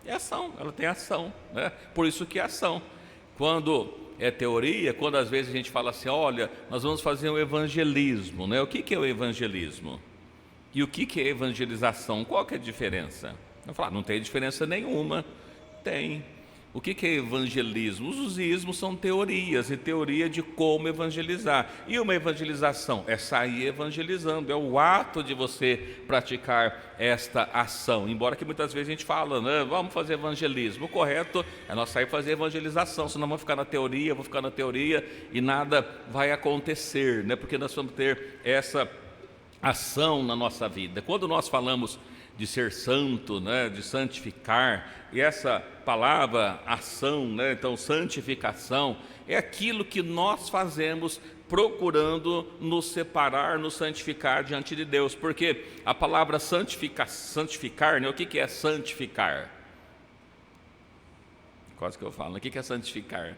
É ação, ela tem ação, né? Por isso que é ação. Quando é teoria, quando às vezes a gente fala assim, olha, nós vamos fazer um evangelismo, né? O que é o evangelismo? E o que é evangelização? Qual que é a diferença? Eu falo, não tem diferença nenhuma. Tem. O que é evangelismo? Os ismos são teorias, e teoria de como evangelizar. E uma evangelização é sair evangelizando, é o ato de você praticar esta ação. Embora que muitas vezes a gente fala, né, vamos fazer evangelismo. O correto é nós sair fazer evangelização, senão vamos ficar na teoria, vou ficar na teoria e nada vai acontecer, né? Porque nós vamos ter essa ação na nossa vida. Quando nós falamos de ser santo, né, de santificar, e essa palavra ação, né, então santificação, é aquilo que nós fazemos procurando nos separar, nos santificar diante de Deus, porque a palavra santificar, né, o que é santificar? Quase que eu falo, o que é santificar?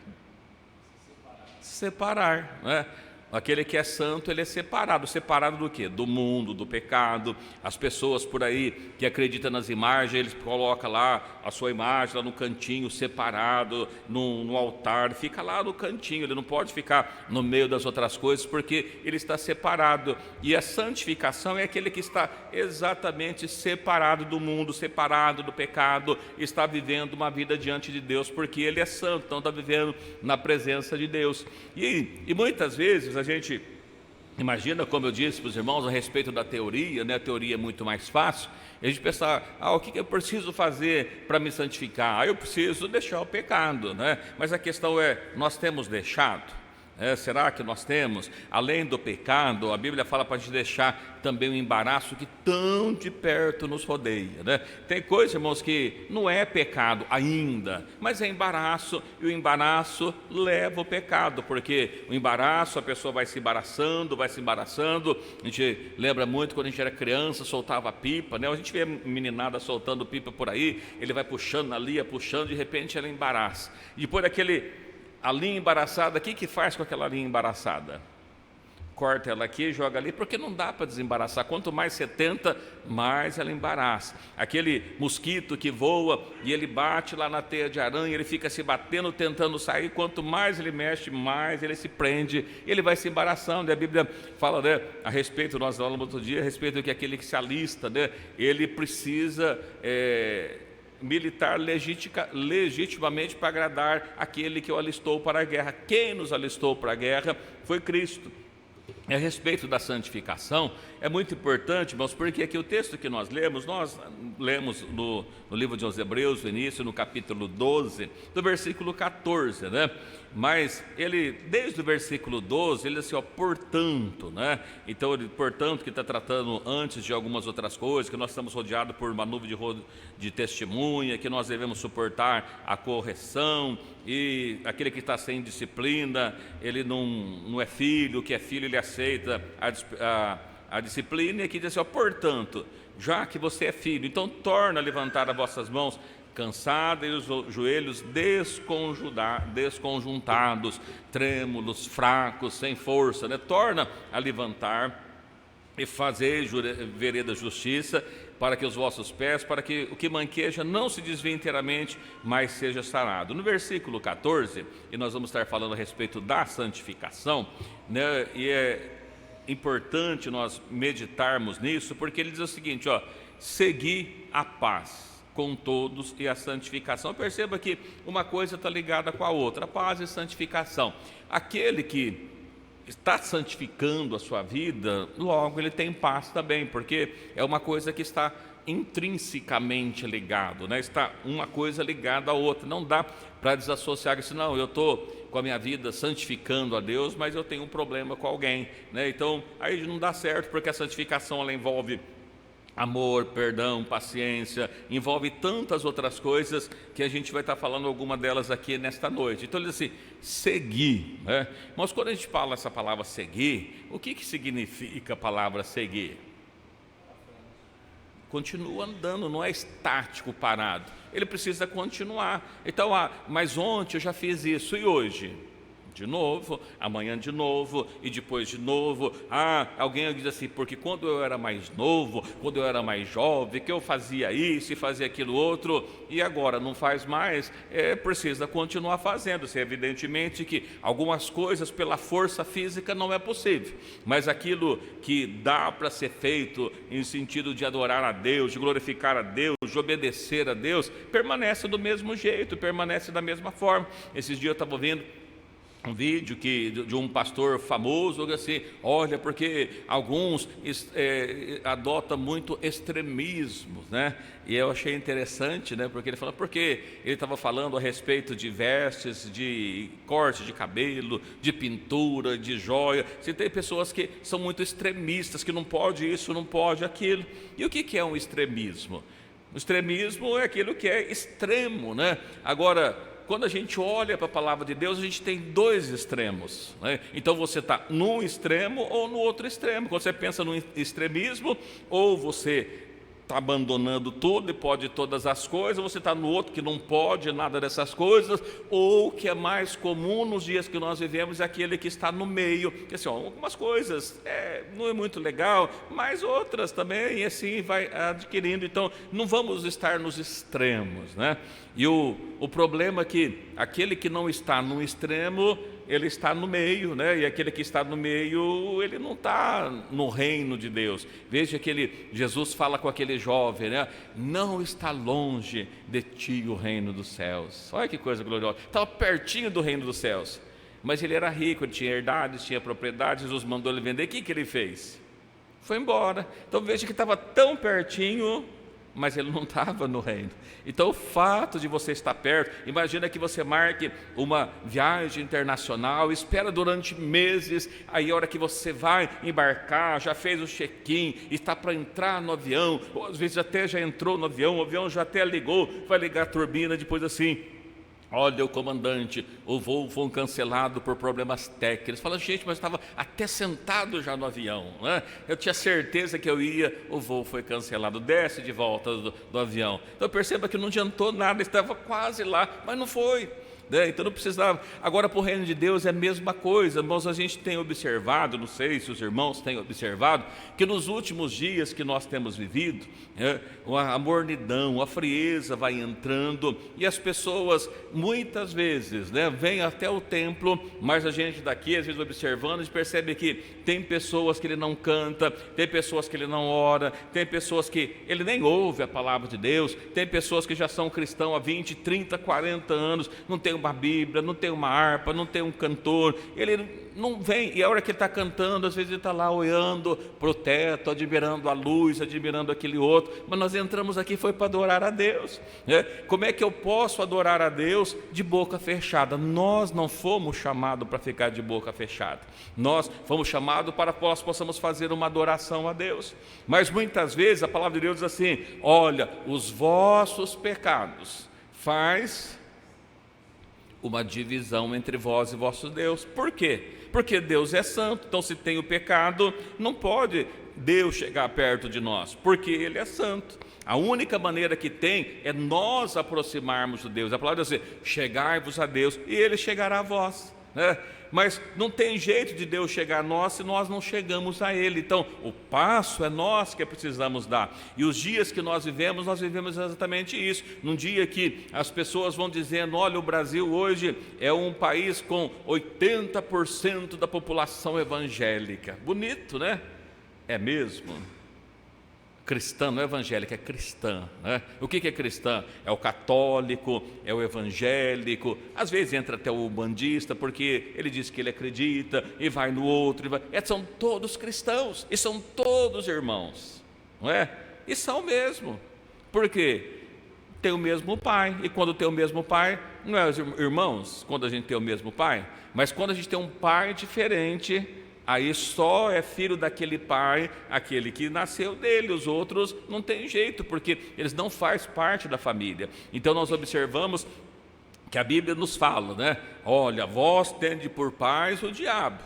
Separar, né? Aquele que é santo, ele é separado. Separado do quê? Do mundo, do pecado. As pessoas por aí que acreditam nas imagens, eles colocam lá a sua imagem lá no cantinho, separado, no altar. Fica lá no cantinho, ele não pode ficar no meio das outras coisas, porque ele está separado. E a santificação é aquele que está exatamente separado do mundo, separado do pecado, está vivendo uma vida diante de Deus, porque ele é santo, então está vivendo na presença de Deus. E muitas vezes a gente imagina, como eu disse para os irmãos a respeito da teoria, né? A teoria é muito mais fácil, e a gente pensa, o que eu preciso fazer para me santificar? Eu preciso deixar o pecado, né? Mas a questão é, nós temos deixado? Será que nós temos? Além do pecado, a Bíblia fala para a gente deixar também o embaraço que tão de perto nos rodeia, né? Tem coisa, irmãos, que não é pecado ainda, mas é embaraço, e o embaraço leva o pecado, porque o embaraço, a pessoa vai se embaraçando, a gente lembra muito quando a gente era criança, soltava pipa, né? A gente vê meninada soltando pipa por aí, ele vai puxando ali, puxando, de repente ela embaraça, e depois a linha embaraçada, o que faz com aquela linha embaraçada? Corta ela aqui, joga ali, porque não dá para desembaraçar. Quanto mais você tenta, mais ela embaraça. Aquele mosquito que voa e ele bate lá na teia de aranha, ele fica se batendo, tentando sair. Quanto mais ele mexe, mais ele se prende, ele vai se embaraçando. E a Bíblia fala, né, a respeito, nós falamos outro dia, a respeito do que aquele que se alista, né, ele precisa militar legitimamente para agradar aquele que o alistou para a guerra. Quem nos alistou para a guerra foi Cristo. A respeito da santificação, é muito importante, irmãos, porque aqui o texto que nós lemos no livro de os Hebreus, no início, no capítulo 12, do versículo 14, né? Mas ele, desde o versículo 12, ele assim, portanto, né? Então, portanto, que está tratando antes de algumas outras coisas, que nós estamos rodeados por uma nuvem de testemunha, que nós devemos suportar a correção, e aquele que está sem disciplina, ele não é filho, o que é filho ele aceita a disciplina, e aqui diz assim, portanto, já que você é filho, então torna a levantar as vossas mãos cansadas e os joelhos desconjuntados, trêmulos, fracos, sem força, né? Torna a levantar e fazer vereda justiça, para que os vossos pés, para que o que manqueja não se desvie inteiramente, mas seja sarado. No versículo 14, e nós vamos estar falando a respeito da santificação, né? E é importante nós meditarmos nisso, porque ele diz o seguinte, segui a paz com todos e a santificação. Perceba que uma coisa está ligada com a outra, a paz e santificação. Aquele que está santificando a sua vida, logo ele tem paz também, porque é uma coisa que está intrinsecamente ligado, né? Está uma coisa ligada à outra, não dá para desassociar isso. Não, eu estou com a minha vida santificando a Deus, mas eu tenho um problema com alguém, né? Então aí não dá certo, porque a santificação ela envolve amor, perdão, paciência, envolve tantas outras coisas que a gente vai estar falando alguma delas aqui nesta noite. Então ele diz assim, seguir, né? Mas quando a gente fala essa palavra seguir, o que significa a palavra seguir? Continua andando, não é estático, parado. Ele precisa continuar. Então, mas ontem eu já fiz isso, e hoje? de novo, amanhã de novo e depois de novo. Alguém diz assim, porque quando eu era mais novo, quando eu era mais jovem, que eu fazia isso e fazia aquilo outro, e agora não faz mais, precisa continuar fazendo. Se evidentemente que algumas coisas pela força física não é possível, mas aquilo que dá para ser feito em sentido de adorar a Deus, de glorificar a Deus, de obedecer a Deus, permanece do mesmo jeito, permanece da mesma forma. Esses dias eu estava vendo um vídeo de um pastor famoso, assim, olha, porque alguns adotam muito extremismo, né? E eu achei interessante, né? Porque ele falou, porque ele estava falando a respeito de vestes, de corte de cabelo, de pintura, de joia. Se tem pessoas que são muito extremistas, que não pode isso, não pode aquilo. E o que é um extremismo? O extremismo é aquilo que é extremo, né? Agora, quando a gente olha para a palavra de Deus, a gente tem dois extremos, né? Então você está num extremo ou no outro extremo. Quando você pensa no extremismo, ou você está abandonando tudo e pode todas as coisas, você está no outro que não pode nada dessas coisas, ou que é mais comum nos dias que nós vivemos, é aquele que está no meio, que assim, algumas coisas não é muito legal, mas outras também, e assim vai adquirindo. Então não vamos estar nos extremos, né? E o problema é que aquele que não está no extremo, ele está no meio, né? E aquele que está no meio, ele não está no reino de Deus. Veja que Jesus fala com aquele jovem, né? Não está longe de ti o reino dos céus. Olha que coisa gloriosa, estava pertinho do reino dos céus, mas ele era rico, ele tinha herdades, tinha propriedades. Jesus mandou ele vender. O que ele fez? Foi embora. Então veja que estava tão pertinho, mas ele não estava no reino. Então o fato de você estar perto, imagina que você marque uma viagem internacional, espera durante meses, aí a hora que você vai embarcar, já fez o check-in, está para entrar no avião, ou às vezes até já entrou no avião, o avião já até ligou, vai ligar a turbina, depois assim, olha, o comandante, o voo foi cancelado por problemas técnicos. Fala, gente, mas estava até sentado já no avião, né? Eu tinha certeza que eu ia, o voo foi cancelado. Desce de volta do avião. Então perceba que não adiantou nada, estava quase lá, mas não foi, né? Então não precisava. Agora para o reino de Deus é a mesma coisa. Irmãos, a gente tem observado, não sei se os irmãos têm observado, que nos últimos dias que nós temos vivido, a mornidão, a frieza vai entrando, e as pessoas muitas vezes, né, vêm até o templo, mas a gente daqui às vezes observando, a gente percebe que tem pessoas que ele não canta, tem pessoas que ele não ora, tem pessoas que ele nem ouve a palavra de Deus, tem pessoas que já são cristãos há 20, 30, 40 anos, não tem uma Bíblia, não tem uma harpa, não tem um cantor, ele não vem, e a hora que ele está cantando, às vezes ele está lá olhando para o teto, admirando a luz, admirando aquele outro, mas nós entramos aqui foi para adorar a Deus, né? Como é que eu posso adorar a Deus de boca fechada? Nós não fomos chamados para ficar de boca fechada, nós fomos chamados para que nós possamos fazer uma adoração a Deus, mas muitas vezes a palavra de Deus diz assim, olha, os vossos pecados faz uma divisão entre vós e vosso Deus. Por quê? Porque Deus é santo, então se tem o pecado, não pode Deus chegar perto de nós, porque Ele é santo. A única maneira que tem é nós aproximarmos de Deus. A palavra diz assim, chegai-vos a Deus e Ele chegará a vós, né? Mas não tem jeito de Deus chegar a nós se nós não chegamos a Ele. Então o passo é nós que precisamos dar. E os dias que nós vivemos exatamente isso. Num dia que as pessoas vão dizendo, olha, o Brasil hoje é um país com 80% da população evangélica. Bonito, né? É mesmo. Cristã, não é evangélica, é cristã, né? O que é cristã? É o católico, é o evangélico, às vezes entra até o bandista, porque ele diz que ele acredita, e vai no outro, e vai. São todos cristãos, e são todos irmãos, não é? E são mesmo, porque tem o mesmo pai, e quando tem o mesmo pai, não é os irmãos, quando a gente tem o mesmo pai, mas quando a gente tem um pai diferente, aí só é filho daquele pai, aquele que nasceu dele, os outros não tem jeito, porque eles não fazem parte da família. Então nós observamos que a Bíblia nos fala, né? Olha, vós tende por pais o diabo,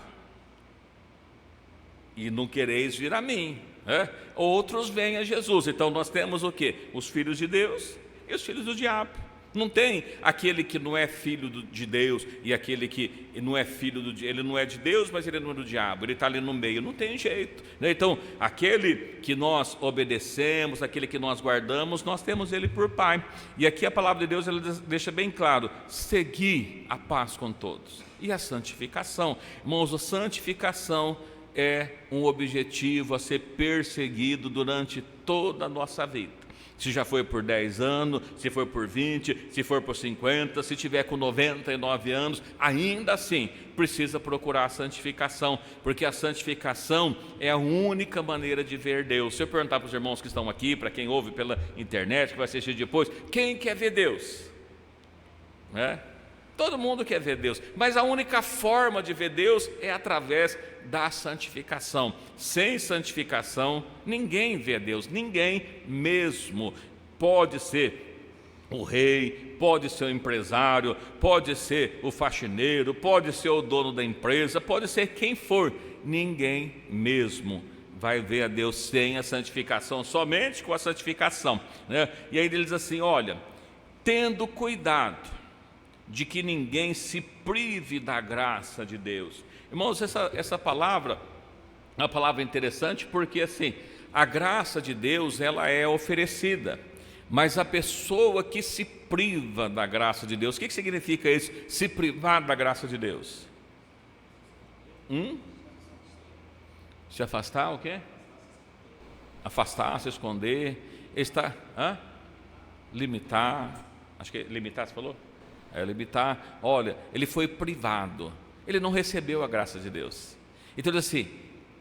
e não quereis vir a mim, né? Outros vêm a Jesus. Então nós temos o quê? Os filhos de Deus e os filhos do diabo. Não tem aquele que não é filho de Deus e aquele que não é filho ele não é de Deus, mas ele não é do diabo, ele está ali no meio, não tem jeito, né? Então, aquele que nós obedecemos, aquele que nós guardamos, nós temos ele por Pai. E aqui a palavra de Deus ela deixa bem claro: segui a paz com todos e a santificação. Irmãos, a santificação é um objetivo a ser perseguido durante toda a nossa vida. Se já foi por 10 anos, se for por 20, se for por 50, se tiver com 99 anos, ainda assim precisa procurar a santificação, porque a santificação é a única maneira de ver Deus. Se eu perguntar para os irmãos que estão aqui, para quem ouve pela internet, que vai assistir depois, quem quer ver Deus? Todo mundo quer ver Deus, mas a única forma de ver Deus é através da santificação. Sem santificação, ninguém vê Deus, ninguém mesmo. Pode ser o rei, pode ser o empresário, pode ser o faxineiro, pode ser o dono da empresa, pode ser quem for, ninguém mesmo vai ver a Deus sem a santificação, somente com a santificação, né? E aí ele diz assim: olha, tendo cuidado de que ninguém se prive da graça de Deus. Irmãos, essa palavra é uma palavra interessante, porque assim, a graça de Deus ela é oferecida, mas a pessoa que se priva da graça de Deus, o que significa isso? Se privar da graça de Deus? Se afastar, o quê? Afastar, se esconder, limitar, acho que limitar, você falou? Limitar, olha, ele foi privado, ele não recebeu a graça de Deus. Então assim,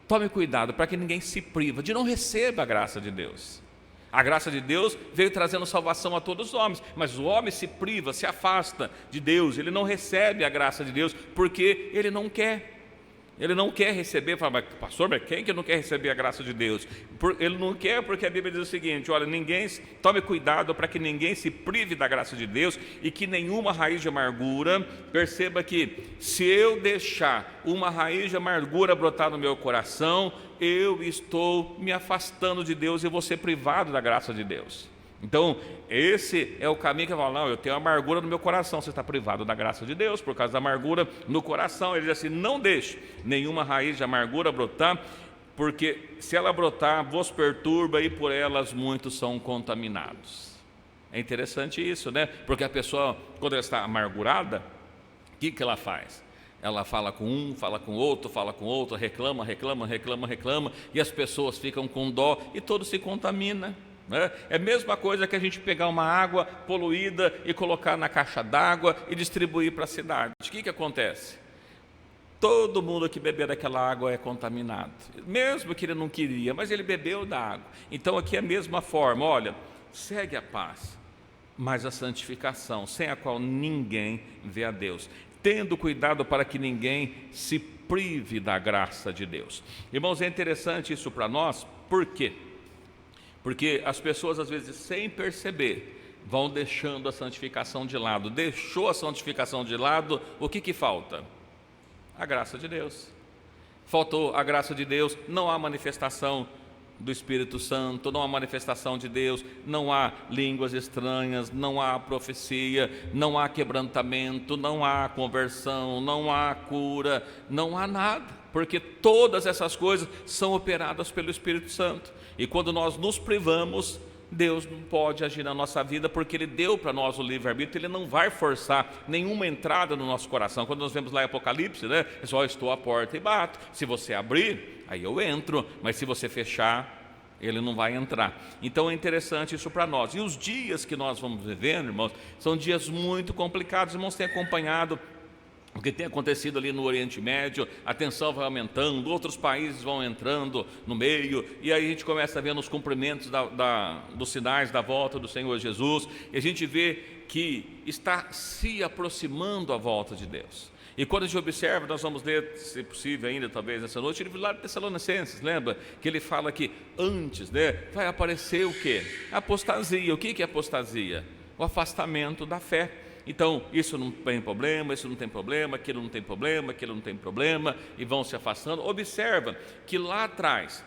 tome cuidado para que ninguém se priva de não receber a graça de Deus. A graça de Deus veio trazendo salvação a todos os homens, mas o homem se priva, se afasta de Deus, ele não recebe a graça de Deus porque ele não quer. Ele não quer receber. Fala, mas pastor, mas quem que não quer receber a graça de Deus? Ele não quer porque a Bíblia diz o seguinte: olha, tome cuidado para que ninguém se prive da graça de Deus e que nenhuma raiz de amargura. Perceba que se eu deixar uma raiz de amargura brotar no meu coração, eu estou me afastando de Deus e vou ser privado da graça de Deus. Então, esse é o caminho que eu falo: não, eu tenho amargura no meu coração. Você está privado da graça de Deus por causa da amargura no coração. Ele diz assim: não deixe nenhuma raiz de amargura brotar, porque se ela brotar, vos perturba e por elas muitos são contaminados. É interessante isso, né? Porque a pessoa, quando ela está amargurada, o que ela faz? Ela fala com um, fala com outro, reclama, e as pessoas ficam com dó e todo se contamina. É a mesma coisa que a gente pegar uma água poluída e colocar na caixa d'água e distribuir para a cidade. O que acontece? Todo mundo que beber daquela água é contaminado, mesmo que ele não queria, mas ele bebeu da água. Então aqui é a mesma forma: olha, segue a paz, mas a santificação, sem a qual ninguém vê a Deus, tendo cuidado para que ninguém se prive da graça de Deus. Irmãos, é interessante isso para nós. Por quê? Porque as pessoas, às vezes, sem perceber, vão deixando a santificação de lado. Deixou a santificação de lado, o que falta? A graça de Deus. Faltou a graça de Deus, não há manifestação do Espírito Santo, não há manifestação de Deus, não há línguas estranhas, não há profecia, não há quebrantamento, não há conversão, não há cura, não há nada, porque todas essas coisas são operadas pelo Espírito Santo. E quando nós nos privamos, Deus não pode agir na nossa vida, porque Ele deu para nós o livre-arbítrio. Ele não vai forçar nenhuma entrada no nosso coração. Quando nós vemos lá em Apocalipse, né? É só: estou à porta e bato. Se você abrir, aí eu entro, mas se você fechar, Ele não vai entrar. Então é interessante isso para nós. E os dias que nós vamos vivendo, irmãos, são dias muito complicados. Irmãos, têm acompanhado o que tem acontecido ali no Oriente Médio, a tensão vai aumentando, outros países vão entrando no meio, e aí a gente começa a ver nos cumprimentos dos sinais da volta do Senhor Jesus, e a gente vê que está se aproximando a volta de Deus. E quando a gente observa, nós vamos ler, se possível ainda, talvez nessa noite, o livro lá de Tessalonicenses, lembra? Que ele fala que antes, né, vai aparecer o quê? A apostasia. O que é apostasia? O afastamento da fé. Então, isso não tem problema, isso não tem problema, aquilo não tem problema, aquilo não tem problema, e vão se afastando. Observa que lá atrás,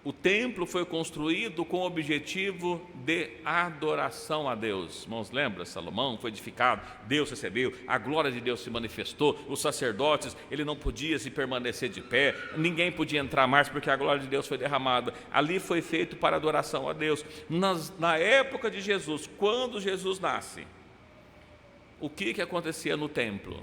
o templo foi construído com o objetivo de adoração a Deus. Irmãos, lembra? Salomão foi edificado, Deus recebeu, a glória de Deus se manifestou, os sacerdotes, ele não podia se permanecer de pé, ninguém podia entrar mais porque a glória de Deus foi derramada. Ali foi feito para adoração a Deus. Na época de Jesus, quando Jesus nasce, o que acontecia no templo?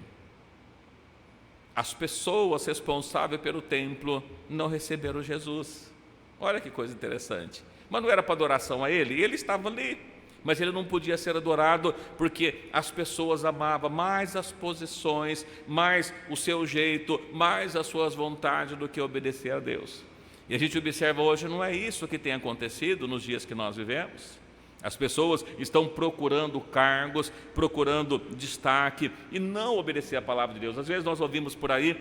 As pessoas responsáveis pelo templo não receberam Jesus. Olha que coisa interessante. Mas não era para adoração a ele estava ali, mas ele não podia ser adorado porque as pessoas amavam mais as posições, mais o seu jeito, mais as suas vontades do que obedecer a Deus. E a gente observa hoje, não é isso que tem acontecido nos dias que nós vivemos. As pessoas estão procurando cargos, procurando destaque e não obedecer a palavra de Deus. Às vezes nós ouvimos por aí,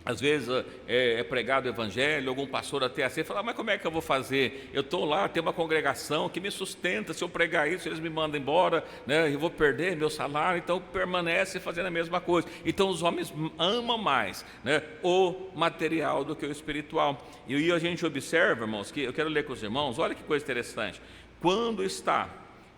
às vezes é pregado o evangelho, algum pastor até assim, fala, mas como é que eu vou fazer? Eu estou lá, tem uma congregação que me sustenta, se eu pregar isso, eles me mandam embora, né? Eu vou perder meu salário, então permanece fazendo a mesma coisa. Então os homens amam mais, né, o material do que o espiritual. E aí a gente observa, irmãos, que eu quero ler com os irmãos, olha que coisa interessante. Quando está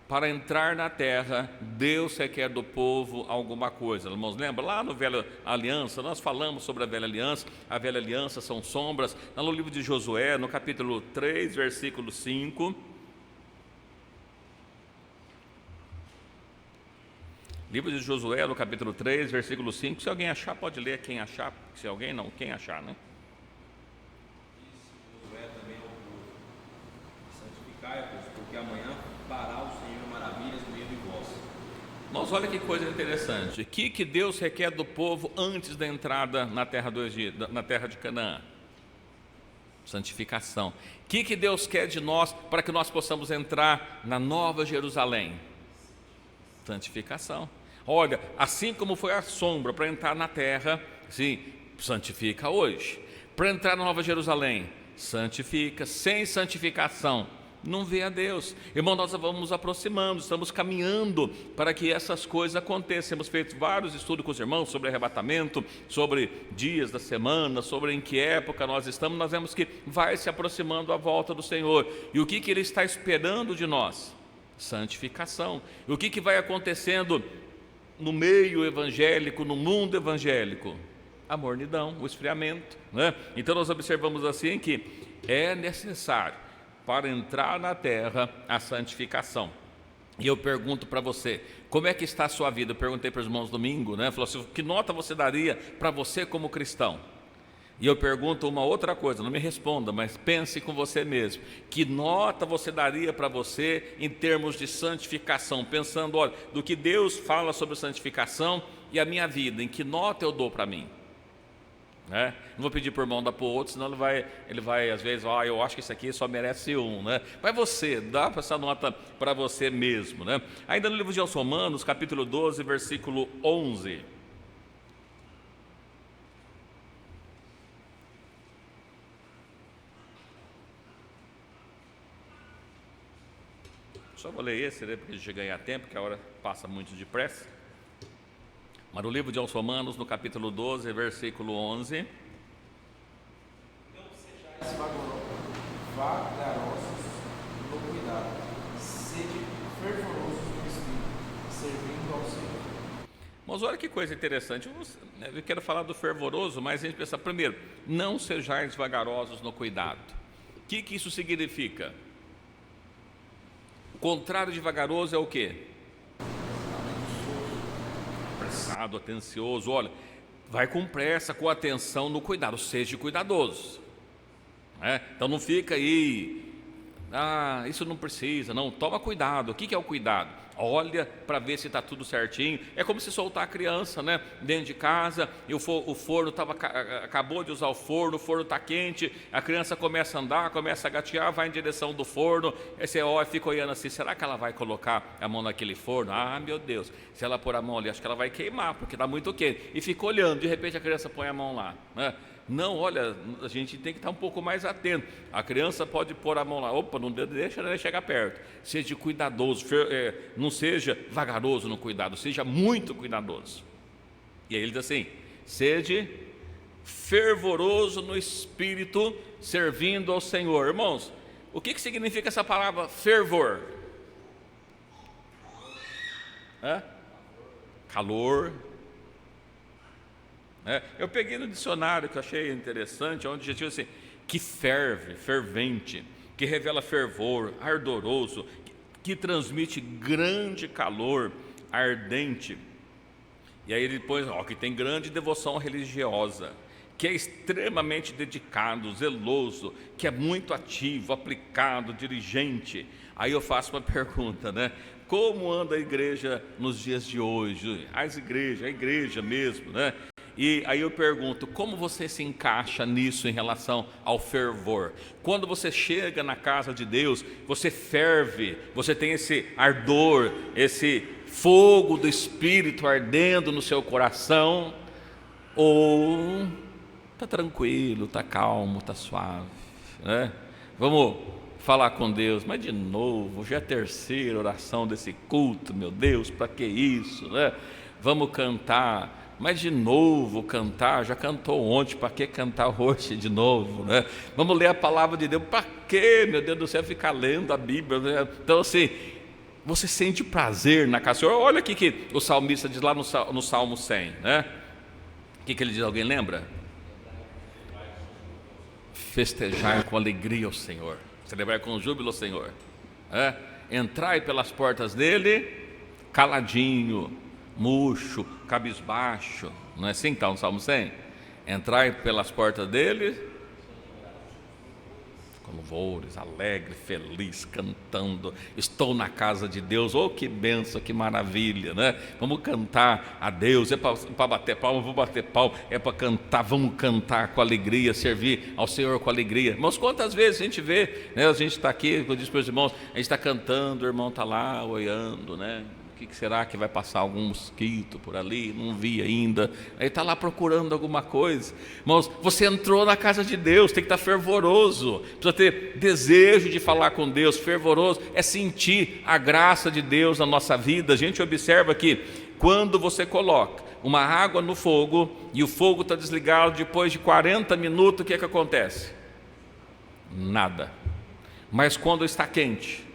para entrar na terra, Deus requer do povo alguma coisa. Irmãos, lembra? Lá no Velha Aliança, nós falamos sobre a Velha Aliança são sombras. Lá no livro de Josué, no capítulo 3, versículo 5. Livro de Josué, no capítulo 3, versículo 5. Se alguém achar, pode ler, quem achar. Se alguém não, quem achar, né? Josué também ao povo: santificai-vos, porque amanhã fará o Senhor maravilhas no meio de vós. Mas olha que coisa interessante. O que Deus requer do povo antes da entrada na terra do Egito, na terra de Canaã? Santificação. O que Deus quer de nós para que nós possamos entrar na Nova Jerusalém? Santificação. Olha, assim como foi a sombra para entrar na terra, sim, santifica hoje. Para entrar na Nova Jerusalém, santifica. Sem santificação, não vê a Deus. Irmão, nós vamos nos aproximando, estamos caminhando para que essas coisas aconteçam. Temos feito vários estudos com os irmãos sobre arrebatamento, sobre dias da semana, sobre em que época nós estamos. Nós vemos que vai se aproximando a volta do Senhor. E o que Ele está esperando de nós? Santificação. E o que vai acontecendo no meio evangélico, no mundo evangélico? A mornidão, o esfriamento, né? Então nós observamos assim que é necessário para entrar na terra a santificação. E eu pergunto para você, como é que está a sua vida? Eu perguntei para os irmãos domingo, né? Falou assim, que nota você daria para você como cristão? E eu pergunto uma outra coisa, não me responda, mas pense com você mesmo. Que nota você daria para você em termos de santificação? Pensando, olha, do que Deus fala sobre santificação e a minha vida, em que nota eu dou para mim? Né? Não vou pedir para o irmão dar para o outro, senão ele vai às vezes, eu acho que isso aqui só merece um, né? Mas você, dá essa nota para você mesmo, né? Ainda no livro de Romanos, capítulo 12, versículo 11. Só vou ler esse, né, porque a gente ganha tempo, porque a hora passa muito depressa. Mas no livro de Romanos, no capítulo 12, versículo 11. Não sejais vagarosos no cuidado, sede fervorosos no Espírito, servindo ao Senhor. Mas olha que coisa interessante, eu quero falar do fervoroso, mas a gente pensa, primeiro, não sejais vagarosos no cuidado. O que isso significa? O contrário de vagaroso é o quê? Apressado, atencioso. Olha, vai com pressa, com atenção no cuidado, seja cuidadoso, né? Então não fica aí, isso não precisa, não, toma cuidado. O que é o cuidado? Olha para ver se está tudo certinho. É como se soltar a criança, né, dentro de casa, e o forno acabou de usar o forno está quente, a criança começa a andar, começa a gatear, vai em direção do forno, aí você olha, fica olhando assim, será que ela vai colocar a mão naquele forno? Meu Deus, se ela pôr a mão ali, acho que ela vai queimar, porque está muito quente, e fica olhando, de repente a criança põe a mão lá, né? Não, olha, a gente tem que estar um pouco mais atento. A criança pode pôr a mão lá, opa, não deixa ela chegar perto. Seja cuidadoso, não seja vagaroso no cuidado, seja muito cuidadoso. E aí ele diz assim, sede fervoroso no espírito, servindo ao Senhor. Irmãos, o que significa essa palavra fervor? Calor. Eu peguei no dicionário, que eu achei interessante, onde já tinha assim, que ferve, fervente, que revela fervor, ardoroso, que transmite grande calor, ardente. E aí ele depois, que tem grande devoção religiosa, que é extremamente dedicado, zeloso, que é muito ativo, aplicado, diligente. Aí eu faço uma pergunta, né? Como anda a igreja nos dias de hoje? A igreja mesmo, né? E aí eu pergunto, como você se encaixa nisso em relação ao fervor? Quando você chega na casa de Deus, você ferve, você tem esse ardor, esse fogo do Espírito ardendo no seu coração, ou está tranquilo, está calmo, está suave, né? Vamos falar com Deus, mas de novo, já é a terceira oração desse culto, meu Deus, para que isso, né? Vamos cantar, mas de novo cantar, já cantou ontem, para que cantar hoje de novo, né? Vamos ler a palavra de Deus, para que, meu Deus do céu, ficar lendo a Bíblia, né? Então assim, você sente prazer na casa do Senhor. Olha aqui que o salmista diz lá no Salmo 100, né? O que ele diz, alguém lembra? Festejar com alegria ao Senhor, celebrar com júbilo ao Senhor, entrai pelas portas dele caladinho, murcho, cabisbaixo, não é assim que está no Salmo 100? Entrai pelas portas dele com louvores, alegre, feliz, cantando, estou na casa de Deus. Oh, que bênção, que maravilha, né? Vamos cantar a Deus, é para bater palma, vou bater palma, é para cantar, vamos cantar com alegria, servir ao Senhor com alegria. Irmãos, quantas vezes a gente vê, né? A gente está aqui, eu disse para os irmãos, a gente está cantando, o irmão está lá olhando, né? O que será que vai passar algum mosquito por ali? Não vi ainda. Aí está lá procurando alguma coisa. Irmãos, você entrou na casa de Deus, tem que estar fervoroso, precisa ter desejo de falar com Deus. Fervoroso é sentir a graça de Deus na nossa vida. A gente observa que quando você coloca uma água no fogo e o fogo está desligado, depois de 40 minutos, o que acontece? Nada. Mas quando está quente,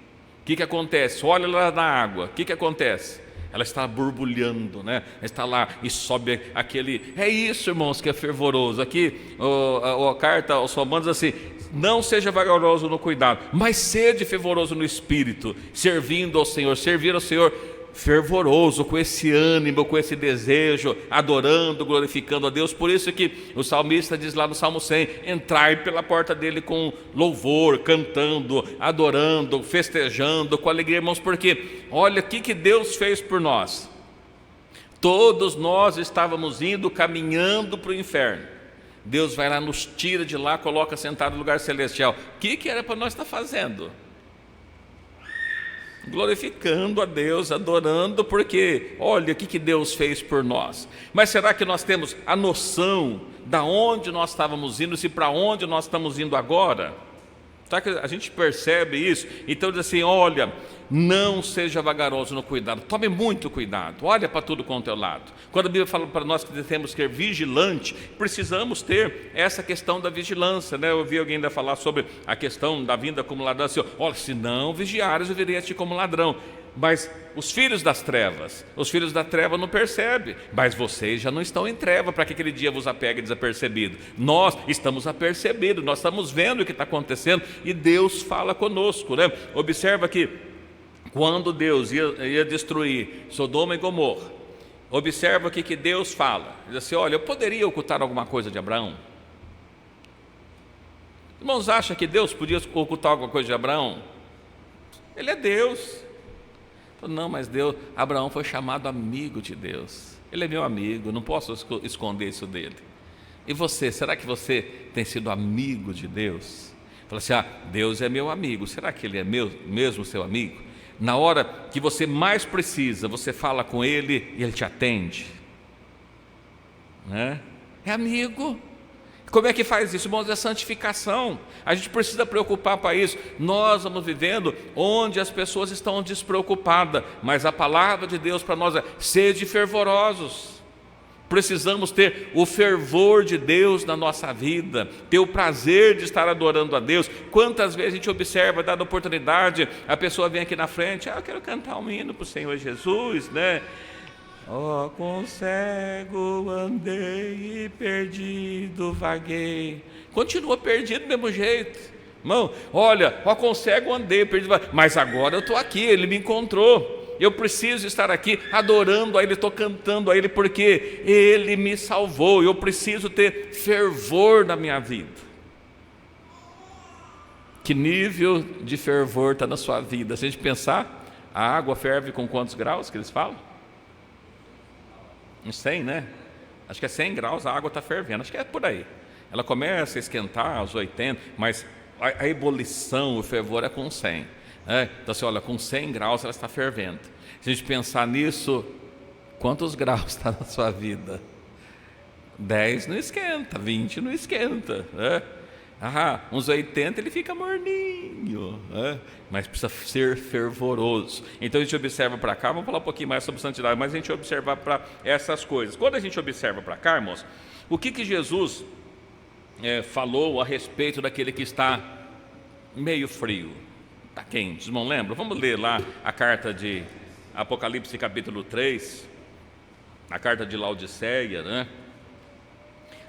o que acontece? Olha lá na água, o que acontece? Ela está borbulhando, né? Está lá e sobe aquele... É isso, irmãos, que é fervoroso. Aqui, a carta aos Romanos diz assim, não seja vagaroso no cuidado, mas sede fervoroso no espírito, servindo ao Senhor, servir ao Senhor fervoroso, com esse ânimo, com esse desejo, adorando, glorificando a Deus. Por isso que o salmista diz lá no Salmo 100, entrai pela porta dele com louvor, cantando, adorando, festejando, com alegria, irmãos, porque olha o que Deus fez por nós. Todos nós estávamos indo, caminhando para o inferno. Deus vai lá, nos tira de lá, coloca sentado no lugar celestial. O que era para nós estar fazendo? Glorificando a Deus, adorando, porque olha o que Deus fez por nós. Mas será que nós temos a noção da onde nós estávamos indo, se para onde nós estamos indo agora? Será que a gente percebe isso? Então diz assim, olha, não seja vagaroso no cuidado, tome muito cuidado, olha para tudo quanto é lado. Quando a Bíblia fala para nós que temos que ser vigilante, precisamos ter essa questão da vigilância, né? Eu ouvi alguém ainda falar sobre a questão da vinda como ladrão, assim, olha, se não vigiares, eu virei a ti como ladrão. Mas os filhos das trevas, os filhos da treva não percebem, mas vocês já não estão em treva, para que aquele dia vos apegue desapercebido. Nós estamos apercebidos, nós estamos vendo o que está acontecendo e Deus fala conosco, né? Observa que quando Deus ia destruir Sodoma e Gomorra, observa o que Deus fala, diz assim, olha, eu poderia ocultar alguma coisa de Abraão? Irmãos, acham que Deus podia ocultar alguma coisa de Abraão? Ele é Deus. Não, mas Deus, Abraão foi chamado amigo de Deus. Ele é meu amigo, não posso esconder isso dele. E você, será que você tem sido amigo de Deus? Fala assim, Deus é meu amigo, será que Ele é mesmo seu amigo? Na hora que você mais precisa, você fala com Ele e Ele te atende, né? É amigo. Como é que faz isso, irmãos? É santificação. A gente precisa preocupar para isso. Nós vamos vivendo onde as pessoas estão despreocupadas, mas a palavra de Deus para nós é: sede fervorosos, precisamos ter o fervor de Deus na nossa vida, ter o prazer de estar adorando a Deus. Quantas vezes a gente observa, dada oportunidade, a pessoa vem aqui na frente, eu quero cantar um hino para o Senhor Jesus, né? Ó, com cego andei e perdido vaguei. Continua perdido do mesmo jeito. Irmão, olha, ó, com cego andei, perdido vaguei. Mas agora eu estou aqui, Ele me encontrou. Eu preciso estar aqui adorando a Ele, estou cantando a Ele, porque Ele me salvou. Eu preciso ter fervor na minha vida. Que nível de fervor está na sua vida? Se a gente pensar, a água ferve com quantos graus que eles falam? Uns 100, né? Acho que é 100 graus, a água está fervendo, acho que é por aí. Ela começa a esquentar aos 80, mas a ebulição, o fervor é com 100. Né? Então assim, olha, com 100 graus ela está fervendo. Se a gente pensar nisso, quantos graus está na sua vida? 10 não esquenta, 20 não esquenta. Né? Uns 80 ele fica morninho, né? Mas precisa ser fervoroso. Então a gente observa para cá, vamos falar um pouquinho mais sobre santidade, mas a gente observa para essas coisas. Quando a gente observa para cá, irmãos, o que Jesus falou a respeito daquele que está meio frio, está quente, não lembra? Vamos ler lá a carta de Apocalipse capítulo 3, a carta de Laodiceia, né?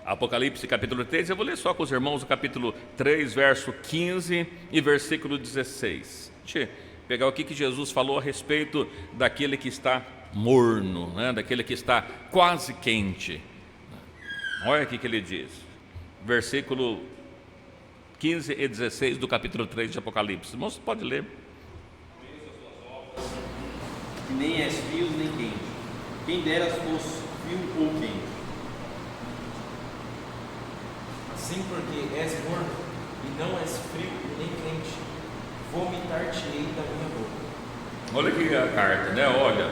Apocalipse capítulo 3, eu vou ler só com os irmãos o capítulo 3, verso 15 e versículo 16. Deixa eu pegar o que Jesus falou a respeito daquele que está morno, né? Daquele que está quase quente. Olha aqui que ele diz, versículo 15 e 16 do capítulo 3 de Apocalipse. Irmãos, pode ler. Que nem és frio nem quente, quem dera fosse frio ou quente. Assim, porque és morno e não és frio nem quente, vomitar-te-ei da minha boca. Olha aqui a carta, né? Olha,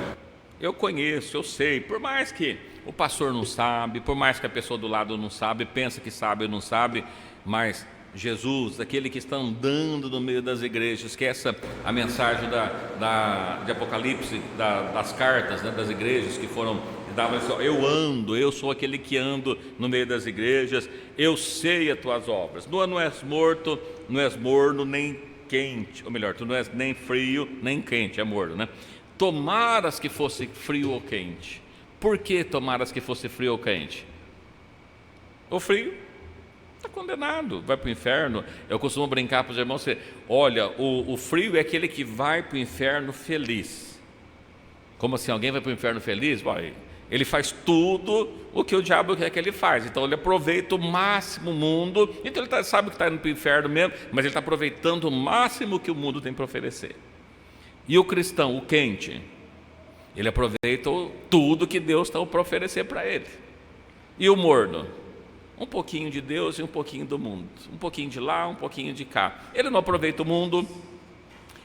eu conheço, eu sei, por mais que o pastor não sabe, por mais que a pessoa do lado não sabe, pensa que sabe ou não sabe, mas Jesus, aquele que está andando no meio das igrejas, que essa a mensagem de Apocalipse, das cartas, né, das igrejas que foram dadas, eu ando, eu sou aquele que ando no meio das igrejas, eu sei as tuas obras, não és morto, não és morno nem quente, ou melhor, tu não és nem frio nem quente, é morno, né? Tomaras que fosse frio ou quente. Por que tomaras que fosse frio ou quente? O frio está condenado, vai para o inferno. Eu costumo brincar para os irmãos, olha, o frio é aquele que vai para o inferno feliz. Como assim, alguém vai para o inferno feliz? Vai. Ele faz tudo o que o diabo quer que ele faz. Então ele aproveita o máximo o mundo. Então ele sabe que está indo para o inferno mesmo, mas ele está aproveitando o máximo que o mundo tem para oferecer. E o cristão, o quente, ele aproveita tudo que Deus tem para oferecer para ele. E o morno? Um pouquinho de Deus e um pouquinho do mundo. Um pouquinho de lá, um pouquinho de cá. Ele não aproveita o mundo,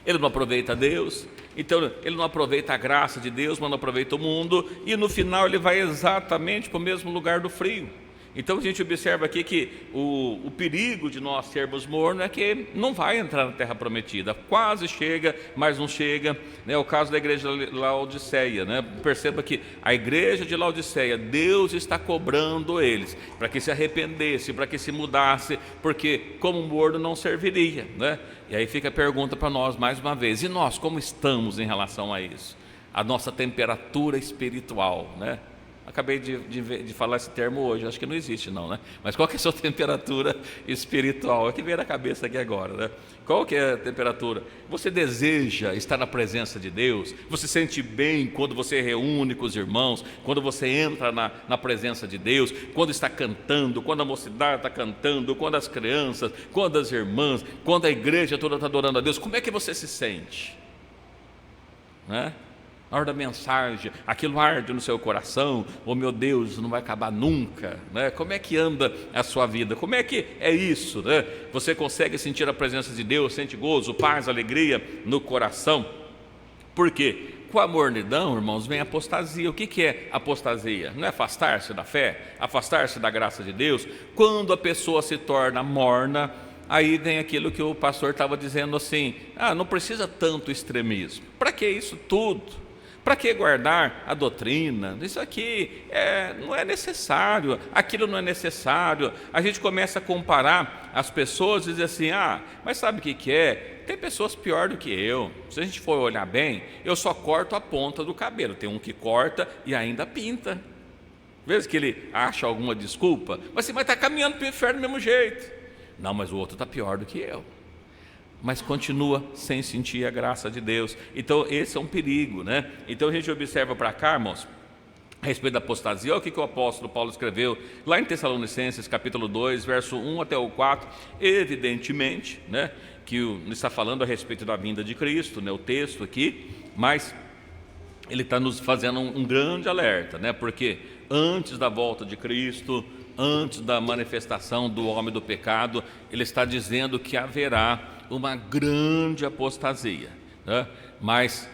ele não aproveita Deus, então ele não aproveita a graça de Deus, mas não aproveita o mundo, e no final ele vai exatamente para o mesmo lugar do frio. Então a gente observa aqui que o perigo de nós sermos mornos é que não vai entrar na terra prometida, quase chega, mas não chega, né? O caso da igreja de Laodiceia, né? Perceba que a igreja de Laodiceia, Deus está cobrando eles, para que se arrependesse, para que se mudasse, porque como morno não serviria, né? E aí fica a pergunta para nós mais uma vez, e nós como estamos em relação a isso? A nossa temperatura espiritual, né? Acabei de falar esse termo hoje, acho que não existe não, né? Mas qual que é a sua temperatura espiritual? É que veio na cabeça aqui agora, né? Qual que é a temperatura? Você deseja estar na presença de Deus? Você sente bem quando você reúne com os irmãos? Quando você entra na presença de Deus? Quando está cantando? Quando a mocidade está cantando? Quando as crianças? Quando as irmãs? Quando a igreja toda está adorando a Deus? Como é que você se sente? Né? Na hora da mensagem, aquilo arde no seu coração, oh meu Deus, não vai acabar nunca, né? Como é que anda a sua vida? Como é que é isso, né? Você consegue sentir a presença de Deus, sente gozo, paz, alegria no coração? Por quê? Com a mornidão, irmãos, vem a apostasia. O que é apostasia? Não é afastar-se da fé, afastar-se da graça de Deus? Quando a pessoa se torna morna, aí vem aquilo que o pastor estava dizendo assim, não precisa tanto extremismo. Para que isso tudo? Para que guardar a doutrina? Isso aqui não é necessário, aquilo não é necessário. A gente começa a comparar as pessoas e dizer assim, mas sabe o que é? Tem pessoas pior do que eu. Se a gente for olhar bem, eu só corto a ponta do cabelo. Tem um que corta e ainda pinta. Às vezes que ele acha alguma desculpa, mas está caminhando para o inferno do mesmo jeito. Não, mas o outro está pior do que eu. Mas continua sem sentir a graça de Deus. Então esse é um perigo, né? Então a gente observa para cá, irmãos, a respeito da apostasia. Olha o que o apóstolo Paulo escreveu lá em Tessalonicenses capítulo 2, verso 1 até o 4. Evidentemente, né, que está falando a respeito da vinda de Cristo, né, o texto aqui, mas ele está nos fazendo um grande alerta, né? Porque antes da volta de Cristo, antes da manifestação do homem do pecado, ele está dizendo que haverá uma grande apostasia, né? Mas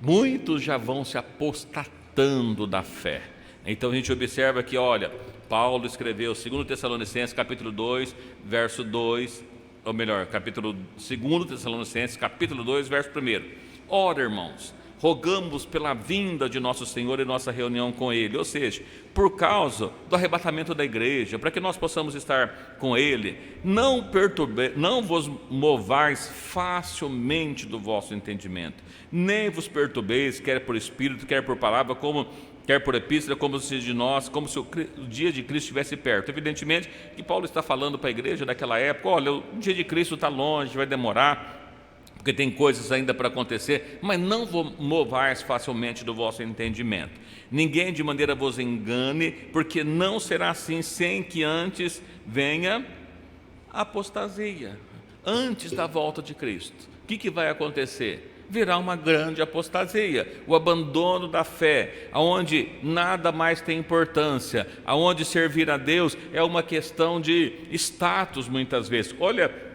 muitos já vão se apostatando da fé. Então a gente observa que, olha, Paulo escreveu 2 Tessalonicenses capítulo 2, verso 2, ou melhor, capítulo 2 Tessalonicenses capítulo 2, verso 1. Ora, irmãos, rogamos pela vinda de nosso Senhor e nossa reunião com Ele, ou seja, por causa do arrebatamento da igreja, para que nós possamos estar com Ele. Não vos movais facilmente do vosso entendimento, nem vos perturbeis, quer por espírito, quer por palavra, quer por epístola, como se de nós, como se o dia de Cristo estivesse perto. Evidentemente que Paulo está falando para a igreja daquela época, olha, o dia de Cristo está longe, vai demorar, porque tem coisas ainda para acontecer, mas não movais facilmente do vosso entendimento. Ninguém de maneira vos engane, porque não será assim sem que antes venha a apostasia. Antes da volta de Cristo, o que vai acontecer? Virá uma grande apostasia, o abandono da fé, aonde nada mais tem importância, aonde servir a Deus é uma questão de status muitas vezes. Olha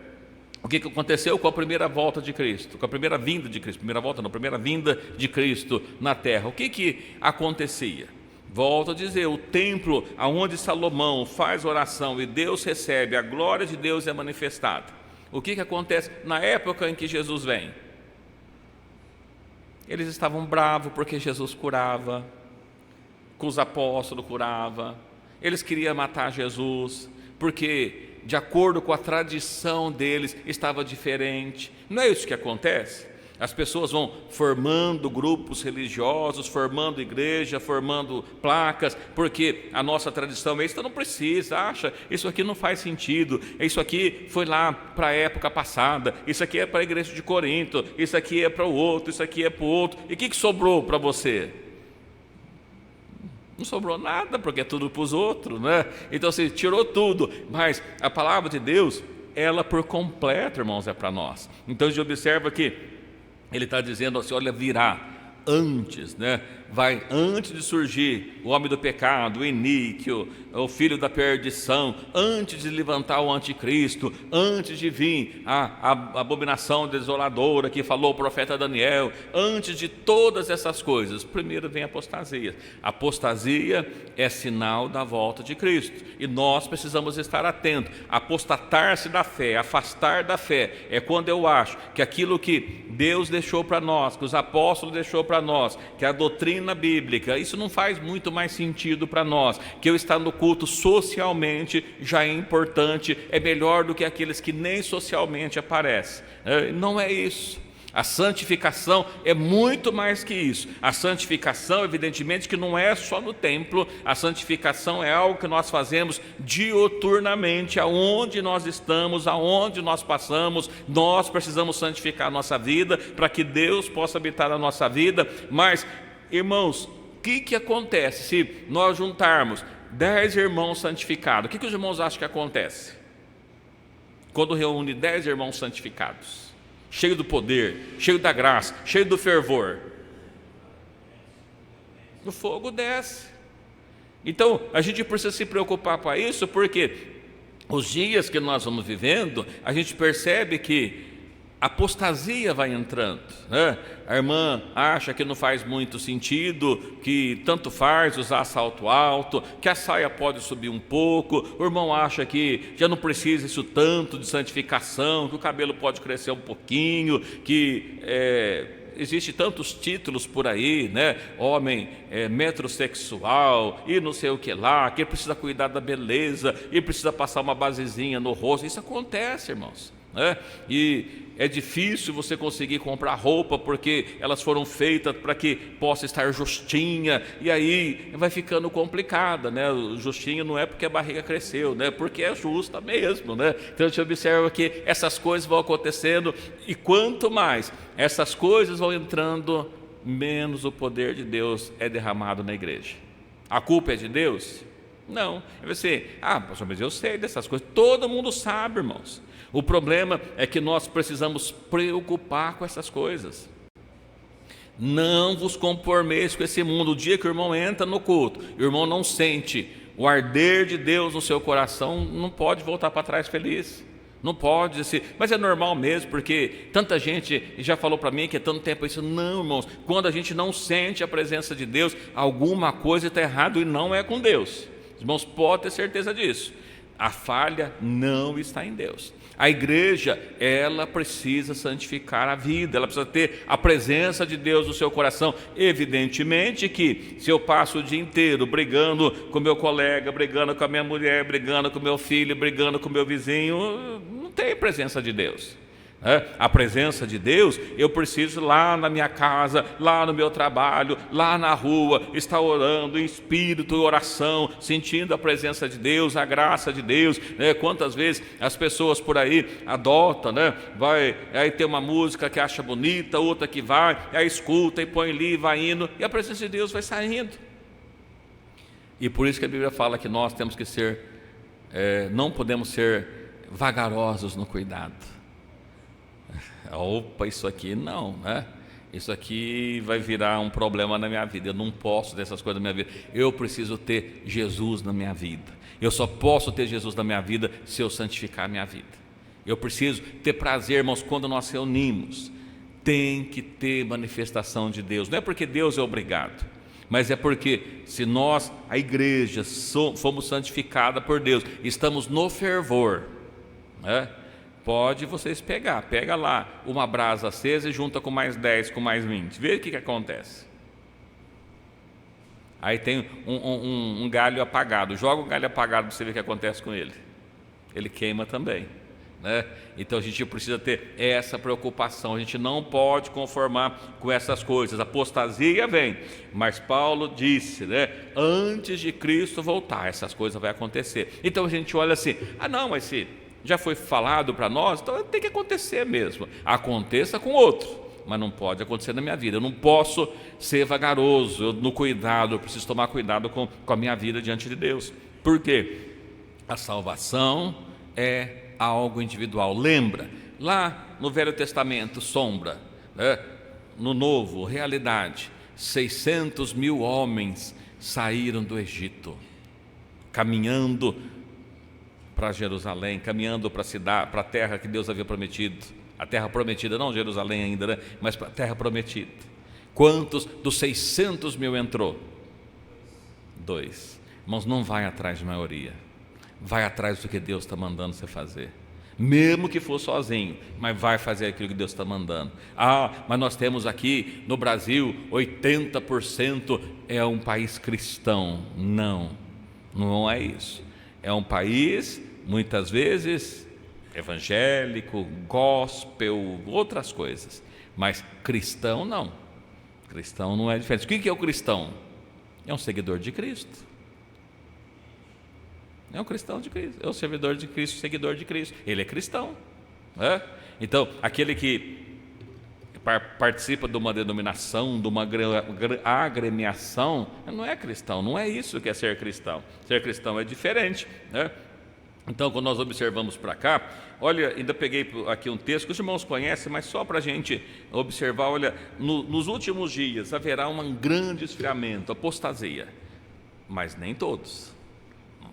o que aconteceu com a primeira volta de Cristo, com a primeira vinda de Cristo, primeira vinda de Cristo na terra. O que acontecia? Volto a dizer, o templo aonde Salomão faz oração e Deus recebe, a glória de Deus é manifestada. O que acontece na época em que Jesus vem? Eles estavam bravos porque Jesus curava, com os apóstolos curava, eles queriam matar Jesus, porque de acordo com a tradição deles, estava diferente. Não é isso que acontece? As pessoas vão formando grupos religiosos, formando igreja, formando placas, porque a nossa tradição é isso, não precisa, acha, isso aqui não faz sentido, isso aqui foi lá para a época passada, isso aqui é para a igreja de Corinto, isso aqui é para o outro, isso aqui é para o outro. E o que sobrou para você? Não sobrou nada, porque é tudo para os outros, né? Então você tirou tudo, mas a palavra de Deus, ela por completo, irmãos, é para nós. Então a gente observa que ele está dizendo assim, olha, virá antes, né? Vai antes de surgir o homem do pecado, o iníquo, o filho da perdição, antes de levantar o anticristo, antes de vir a abominação desoladora que falou o profeta Daniel, antes de todas essas coisas, primeiro vem a apostasia. A apostasia é sinal da volta de Cristo e nós precisamos estar atentos. Apostatar-se da fé, afastar da fé, é quando eu acho que aquilo que Deus deixou para nós, que os apóstolos deixou para nós, que a doutrina bíblica, isso não faz muito mais sentido para nós, que eu estar no culto socialmente já é importante, é melhor do que aqueles que nem socialmente aparecem. Não é isso. A santificação é muito mais que isso. A santificação, evidentemente, que não é só no templo. A santificação é algo que nós fazemos diuturnamente, aonde nós estamos, aonde nós passamos. Nós precisamos santificar a nossa vida para que Deus possa habitar a nossa vida. Mas, irmãos, o que acontece se nós juntarmos 10 irmãos santificados? O que os irmãos acham que acontece quando reúne 10 irmãos santificados? Cheio do poder, cheio da graça, cheio do fervor. O fogo desce. Então, a gente precisa se preocupar com isso, porque os dias que nós vamos vivendo, a gente percebe que a apostasia vai entrando, né? A irmã acha que não faz muito sentido, que tanto faz usar salto alto, que a saia pode subir um pouco. O irmão acha que já não precisa isso tanto de santificação, que o cabelo pode crescer um pouquinho, que existe tantos títulos por aí, né? Homem metrosexual e não sei o que lá, que precisa cuidar da beleza e precisa passar uma basezinha no rosto. Isso acontece, irmãos, né? E é difícil você conseguir comprar roupa porque elas foram feitas para que possa estar justinha, e aí vai ficando complicada, né? O justinho não é porque a barriga cresceu, né? Porque é justa mesmo, né? Então a gente observa que essas coisas vão acontecendo, e quanto mais essas coisas vão entrando, menos o poder de Deus é derramado na igreja. A culpa é de Deus? Não. Você, pastor, mas eu sei dessas coisas. Todo mundo sabe, irmãos. O problema é que nós precisamos preocupar com essas coisas. Não vos conformeis com esse mundo. O dia que o irmão entra no culto, o irmão não sente o arder de Deus no seu coração, não pode voltar para trás feliz. Não pode, mas é normal mesmo, porque tanta gente já falou para mim que é tanto tempo isso. Não, irmãos, quando a gente não sente a presença de Deus, alguma coisa está errado, e não é com Deus. Os irmãos podem ter certeza disso. A falha não está em Deus. A igreja, ela precisa santificar a vida, ela precisa ter a presença de Deus no seu coração. Evidentemente que se eu passo o dia inteiro brigando com meu colega, brigando com a minha mulher, brigando com meu filho, brigando com meu vizinho, não tem presença de Deus. A presença de Deus, eu preciso lá na minha casa, lá no meu trabalho, lá na rua, estar orando em espírito e oração, sentindo a presença de Deus, a graça de Deus, né? Quantas vezes as pessoas por aí adotam, né? Aí tem uma música que acha bonita, outra que vai, aí escuta e põe ali, vai indo, e a presença de Deus vai saindo. E por isso que a Bíblia fala que nós temos que ser, não podemos ser vagarosos no cuidado. Opa, isso aqui não, né? Isso aqui vai virar um problema na minha vida. Eu não posso dessas coisas na minha vida. Eu preciso ter Jesus na minha vida. Eu só posso ter Jesus na minha vida se eu santificar a minha vida. Eu preciso ter prazer, irmãos, quando nós reunimos. Tem que ter manifestação de Deus. Não é porque Deus é obrigado, mas é porque se nós, a igreja, fomos santificadas por Deus, estamos no fervor, né? Pode vocês pega lá uma brasa acesa e junta com mais 10, com mais 20, vê o que acontece. Aí tem um galho apagado, joga um galho apagado para você ver o que acontece com ele. Ele queima também, né? Então a gente precisa ter essa preocupação, a gente não pode conformar com essas coisas. A apostasia vem, mas Paulo disse, né? Antes de Cristo voltar, essas coisas vão acontecer. Então a gente olha assim, não, mas se já foi falado para nós, então tem que acontecer mesmo. Aconteça com outro, mas não pode acontecer na minha vida. Eu não posso ser vagaroso no cuidado, eu preciso tomar cuidado com a minha vida diante de Deus. Por quê? A salvação é algo individual. Lembra, lá no Velho Testamento, sombra, né? No Novo, realidade. 600 mil homens saíram do Egito, caminhando para Jerusalém, caminhando para a cidade, para a terra que Deus havia prometido. A terra prometida, não Jerusalém ainda, né? Mas para a terra prometida. Quantos dos 600 mil entrou? 2. Irmãos, não vai atrás de maioria, vai atrás do que Deus está mandando você fazer. Mesmo que for sozinho, mas vai fazer aquilo que Deus está mandando. Mas nós temos aqui no Brasil 80% é um país cristão. Não é isso. É um país, muitas vezes, evangélico, gospel, outras coisas. Mas cristão não. Cristão não é diferente. O que é o cristão? É um seguidor de Cristo. É um cristão de Cristo, é um servidor de Cristo, seguidor de Cristo. Ele é cristão, né? Então, aquele que participa de uma denominação, de uma agremiação, não é cristão. Não é isso que é ser cristão. Ser cristão é diferente, né? Então, quando nós observamos para cá, olha, ainda peguei aqui um texto que os irmãos conhecem, mas só para a gente observar. Olha, nos últimos dias haverá um grande esfriamento, apostasia, mas nem todos.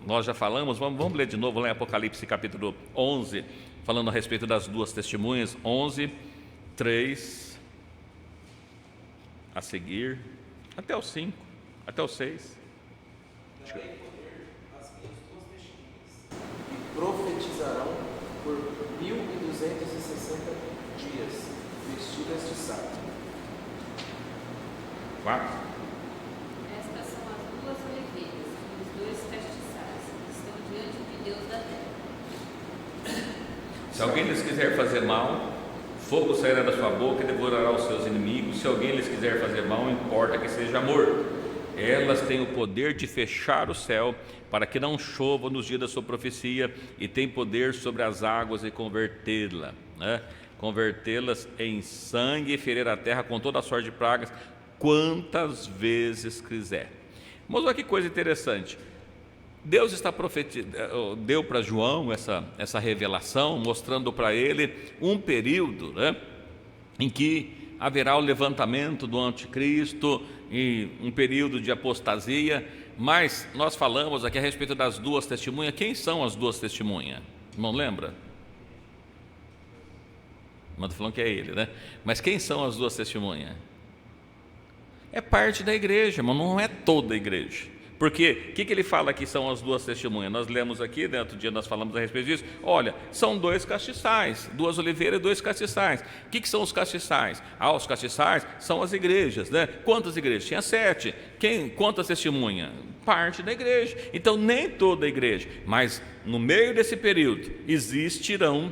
Nós já falamos, vamos ler de novo lá em Apocalipse capítulo 11, falando a respeito das duas testemunhas, 11, 3, a seguir, até o 5, até o 6. Darei poder às minhas duas testemunhas, e profetizarão por 1260 dias, vestidas de saco. 4. Estas são as duas oliveiras, os dois castiçais, que estão diante de Deus da terra. Se alguém lhes quiser fazer mal, fogo sairá da sua boca e devorará os seus inimigos. Se alguém lhes quiser fazer mal, importa que seja morto. Elas têm o poder de fechar o céu para que não chova nos dias da sua profecia, e têm poder sobre as águas e convertê-la, né? Convertê-las em sangue e ferir a terra com toda a sorte de pragas, quantas vezes quiser. Mas olha que coisa interessante. Deus está deu para João essa revelação, mostrando para ele um período, né, em que haverá o levantamento do anticristo, e um período de apostasia. Mas nós falamos aqui a respeito das duas testemunhas. Quem são as duas testemunhas? Não lembra? Mas estou falando que é ele, né? Mas quem são as duas testemunhas? É parte da igreja, mas não é toda a igreja. Porque o que ele fala que são as duas testemunhas? Nós lemos aqui, né, outro dia nós falamos a respeito disso. Olha, são dois castiçais, duas oliveiras e dois castiçais. O que são os castiçais? Os castiçais são as igrejas, né? Quantas igrejas? Tinha 7. Quantas testemunhas? Parte da igreja. Então nem toda a igreja, mas no meio desse período existirão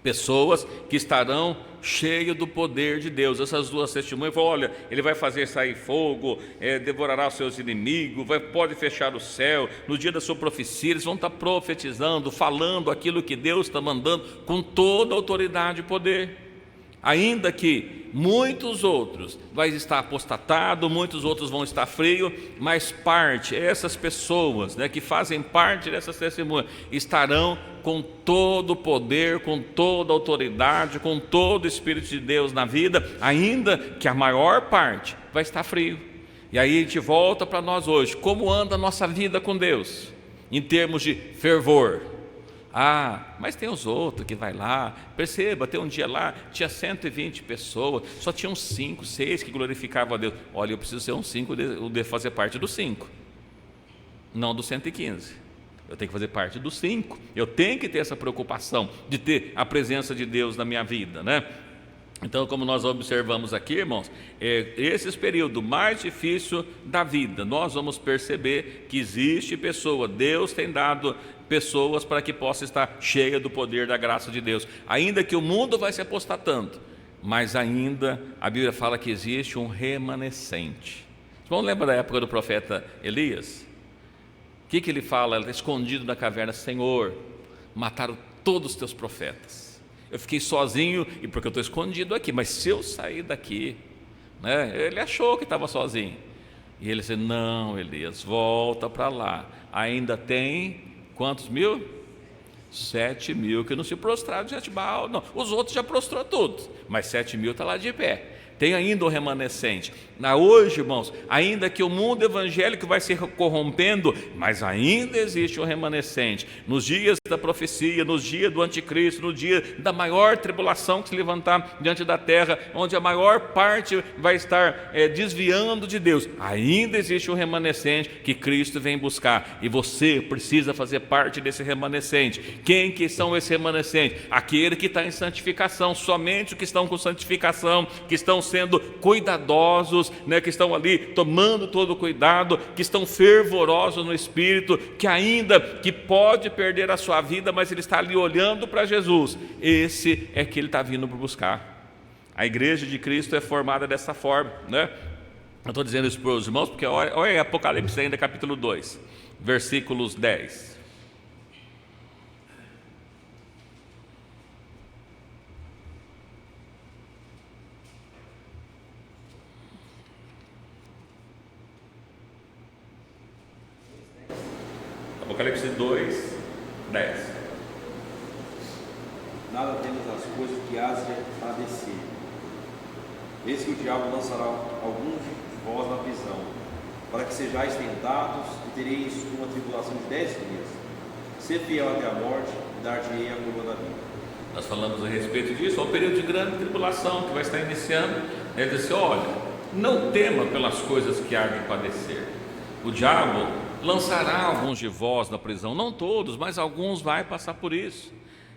pessoas que estarão cheias do poder de Deus. Essas duas testemunhas falam: olha, ele vai fazer sair fogo, devorará os seus inimigos, pode fechar o céu. No dia da sua profecia eles vão estar profetizando, falando aquilo que Deus está mandando com toda a autoridade e poder. Ainda que muitos outros vai estar apostatado, muitos outros vão estar frio, mas essas pessoas, né, que fazem parte dessas testemunhas, estarão com todo o poder, com toda a autoridade, com todo o Espírito de Deus na vida, ainda que a maior parte vai estar frio. E aí a gente volta para nós hoje. Como anda a nossa vida com Deus em termos de fervor? Mas tem os outros que vai lá. Perceba, tem um dia lá, tinha 120 pessoas, só tinham 5, 6 que glorificavam a Deus. Olha, eu preciso ser um 5, de fazer parte dos 5, não dos 115. Eu tenho que fazer parte dos 5. Eu tenho que ter essa preocupação de ter a presença de Deus na minha vida, né? Então, como nós observamos aqui, irmãos, esses períodos mais difíceis da vida, nós vamos perceber que existe pessoa, Deus tem dado pessoas para que possa estar cheia do poder da graça de Deus, ainda que o mundo vai se apostatando, mas ainda a Bíblia fala que existe um remanescente. Vamos lembrar da época do profeta Elias? O que ele fala? Ele está escondido na caverna: Senhor, mataram todos os teus profetas, eu fiquei sozinho, e porque eu estou escondido aqui, mas se eu sair daqui, né? Ele achou que estava sozinho, e ele disse: não, Elias, volta para lá, ainda tem quantos mil? 7.000 que não se prostraram diante de Baal. Não, os outros já prostrou todos, mas 7.000 está lá de pé. Tem ainda o remanescente. Hoje, irmãos, ainda que o mundo evangélico vai se corrompendo, mas ainda existe o remanescente. Nos dias da profecia, nos dias do anticristo, no dia da maior tribulação que se levantar diante da terra, onde a maior parte vai estar desviando de Deus, ainda existe o remanescente que Cristo vem buscar, e você precisa fazer parte desse remanescente. Quem que são esses remanescentes? Aquele que está em santificação, somente os que estão com santificação, que estão sendo cuidadosos, né, que estão ali tomando todo o cuidado, que estão fervorosos no Espírito, que ainda que pode perder a sua vida, mas ele está ali olhando para Jesus. Esse é que ele está vindo para buscar. A igreja de Cristo é formada dessa forma, né? Eu estou dizendo isso para os irmãos porque olha Apocalipse ainda, capítulo 2, versículos 10. Apocalipse 2, 10. Nada temos as coisas que hás de padecer. Eis que o diabo lançará alguns de vós na prisão, para que sejais tentados e tereis uma tribulação de 10 dias. Ser fiel até a morte, e dar-te-ei a coroa da vida. Nós falamos a respeito disso, é um período de grande tribulação que vai estar iniciando. Ele disse: olha, não tema pelas coisas que há de padecer. O diabo lançará alguns de vós na prisão, não todos, mas alguns vai passar por isso.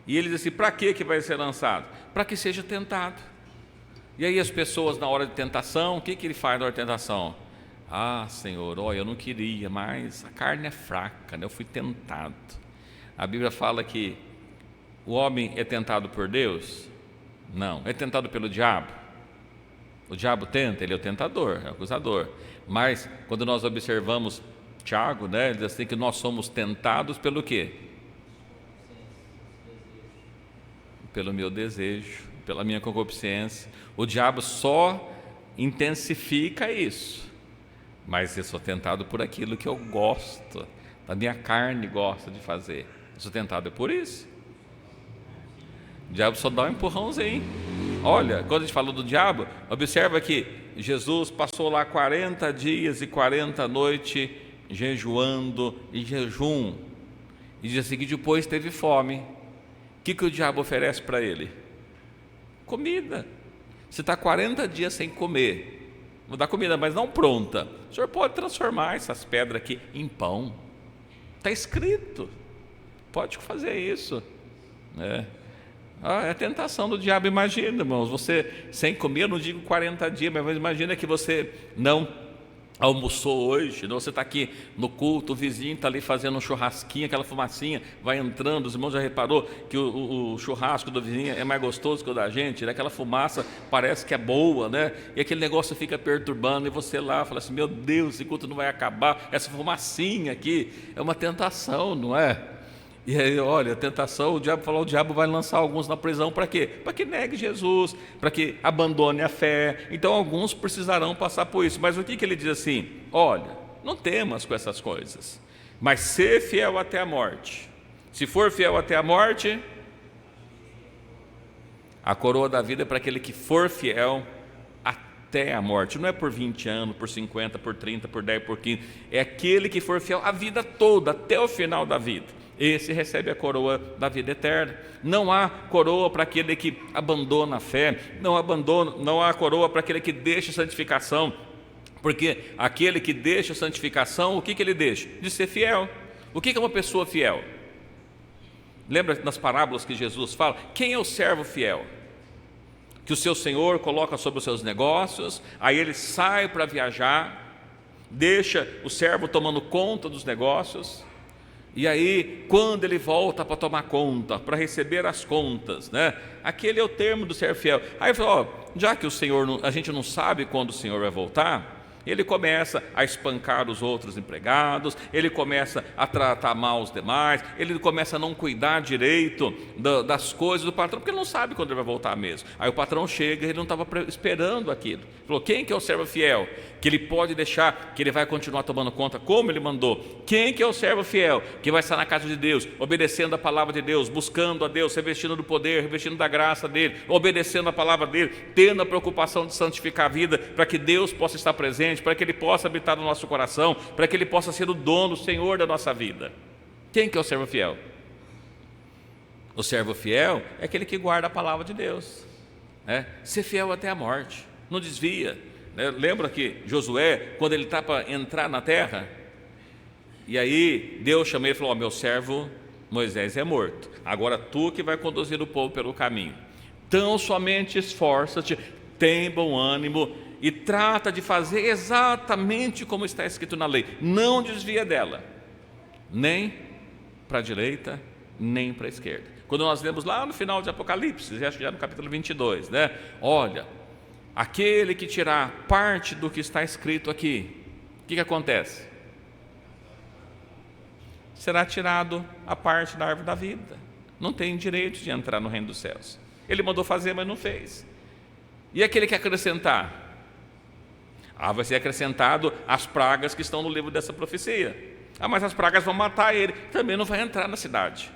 E ele diz assim: para que vai ser lançado? Para que seja tentado. E aí as pessoas na hora de tentação, o que ele faz na hora de tentação? Ah, Senhor, olha, eu não queria, mas a carne é fraca, né? Eu fui tentado. A Bíblia fala que o homem é tentado por Deus? Não. É tentado pelo diabo? O diabo tenta, ele é o tentador, é o acusador. Mas quando nós observamos Tiago, né, ele diz assim que nós somos tentados pelo quê? Pelo meu desejo, pela minha concupiscência. O diabo só intensifica isso. Mas eu sou tentado por aquilo que eu gosto, a minha carne gosta de fazer. Eu sou tentado por isso. O diabo só dá um empurrãozinho. Olha, quando a gente fala do diabo, observa que Jesus passou lá 40 dias e 40 noites jejuando em jejum. E diz assim que depois teve fome. O que o diabo oferece para ele? Comida. Você está 40 dias sem comer. Vou dar comida, mas não pronta. O senhor pode transformar essas pedras aqui em pão. Está escrito. Pode fazer isso. É a tentação do diabo. Imagina, irmãos, você sem comer, eu não digo 40 dias, mas imagina que você não almoçou hoje, você está aqui no culto, o vizinho está ali fazendo um churrasquinho, aquela fumacinha vai entrando. Os irmãos já reparou que o churrasco do vizinho é mais gostoso que o da gente, né? Aquela fumaça parece que é boa, né? E aquele negócio fica perturbando, e você lá fala assim, meu Deus, esse culto não vai acabar, essa fumacinha aqui é uma tentação, não é? E aí, olha, a tentação, o diabo falou, o diabo vai lançar alguns na prisão para quê? Para que negue Jesus, para que abandone a fé. Então alguns precisarão passar por isso. Mas o que ele diz assim? Olha, não temas com essas coisas, mas ser fiel até a morte. Se for fiel até a morte, a coroa da vida é para aquele que for fiel até a morte. Não é por 20 anos, por 50, por 30, por 10, por 15. É aquele que for fiel a vida toda, até o final da vida. Esse recebe a coroa da vida eterna. Não há coroa para aquele que abandona a fé, não há coroa para aquele que deixa a santificação, porque aquele que deixa a santificação, o que ele deixa? De ser fiel. O que é uma pessoa fiel? Lembra nas parábolas que Jesus fala? Quem é o servo fiel? Que o seu senhor coloca sobre os seus negócios, aí ele sai para viajar, deixa o servo tomando conta dos negócios. E aí, quando ele volta para tomar conta, para receber as contas, né? Aquele é o termo do servo fiel. Aí ele falou, já que a gente não sabe quando o Senhor vai voltar, ele começa a espancar os outros empregados, ele começa a tratar mal os demais, ele começa a não cuidar direito das coisas do patrão, porque ele não sabe quando ele vai voltar mesmo. Aí o patrão chega e ele não estava esperando aquilo. Ele falou, quem que é o servo fiel? Que ele pode deixar, que ele vai continuar tomando conta como ele mandou. Quem que é o servo fiel? Que vai estar na casa de Deus, obedecendo a palavra de Deus, buscando a Deus, revestindo do poder, revestindo da graça dele, obedecendo a palavra dele, tendo a preocupação de santificar a vida, para que Deus possa estar presente, para que ele possa habitar no nosso coração, para que ele possa ser o dono, o Senhor da nossa vida. Quem que é o servo fiel? O servo fiel é aquele que guarda a palavra de Deus, né? Ser fiel até a morte, não desvia, né? Lembra que Josué, quando ele está para entrar na terra, e aí Deus chamou ele e falou, meu servo Moisés é morto, agora tu que vai conduzir o povo pelo caminho. Então somente esforça-te, tem bom ânimo e trata de fazer exatamente como está escrito na lei. Não desvia dela, nem para a direita, nem para a esquerda. Quando nós lemos lá no final de Apocalipse, já no capítulo 22, né? Olha, aquele que tirar parte do que está escrito aqui, o que acontece? Será tirado a parte da árvore da vida. Não tem direito de entrar no reino dos céus. Ele mandou fazer, mas não fez. E aquele que acrescentar? Vai ser acrescentado as pragas que estão no livro dessa profecia. Mas as pragas vão matar ele, também não vai entrar na cidade.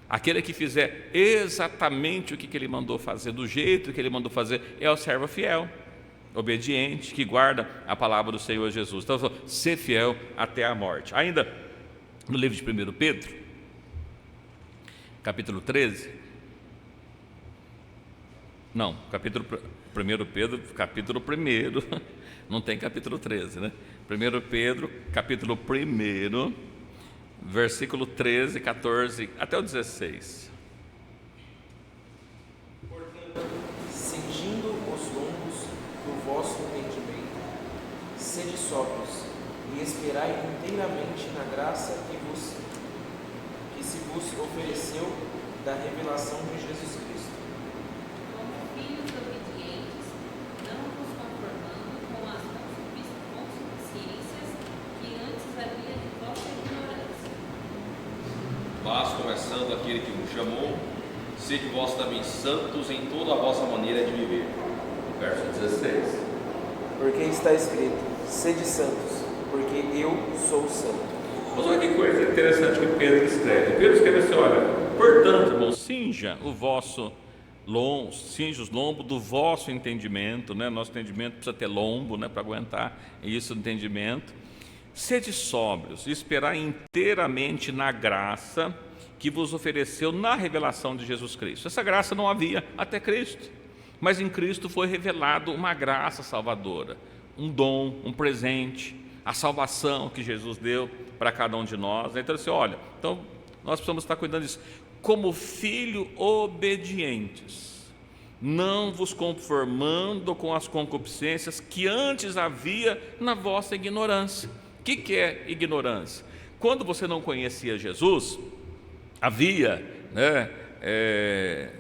Aquele que fizer exatamente o que ele mandou fazer, do jeito que ele mandou fazer, é o servo fiel, obediente, que guarda a palavra do Senhor Jesus. Então, ser fiel até a morte. Ainda no livro de 1 Pedro, capítulo 13, não, capítulo 1 Pedro, capítulo 1, não tem capítulo 13, né? 1 Pedro, capítulo 1, versículo 13, 14, até o 16. Portanto, cingindo sede sóbrios, e esperai inteiramente na graça que se vos ofereceu da revelação de Jesus Cristo. Como filhos obedientes, não vos conformando com as concupiscências que antes havia de vossa ignorância. Mas, começando aquele que vos chamou, sede vós também santos em toda a vossa maneira de viver. Verso 16. Porque está escrito: sede santos, porque eu sou santo. Mas olha que coisa interessante que Pedro escreve. Pedro escreve assim: olha, portanto, irmãos, cinja os lombos do vosso entendimento, né? Nosso entendimento precisa ter lombo, né? Para aguentar isso, entendimento. Sede sóbrios, e esperar inteiramente na graça que vos ofereceu na revelação de Jesus Cristo. Essa graça não havia até Cristo, mas em Cristo foi revelado uma graça salvadora, um dom, um presente, a salvação que Jesus deu para cada um de nós. Então, assim, olha, então nós precisamos estar cuidando disso. Como filho obedientes, não vos conformando com as concupiscências que antes havia na vossa ignorância. O que é ignorância? Quando você não conhecia Jesus, havia, né,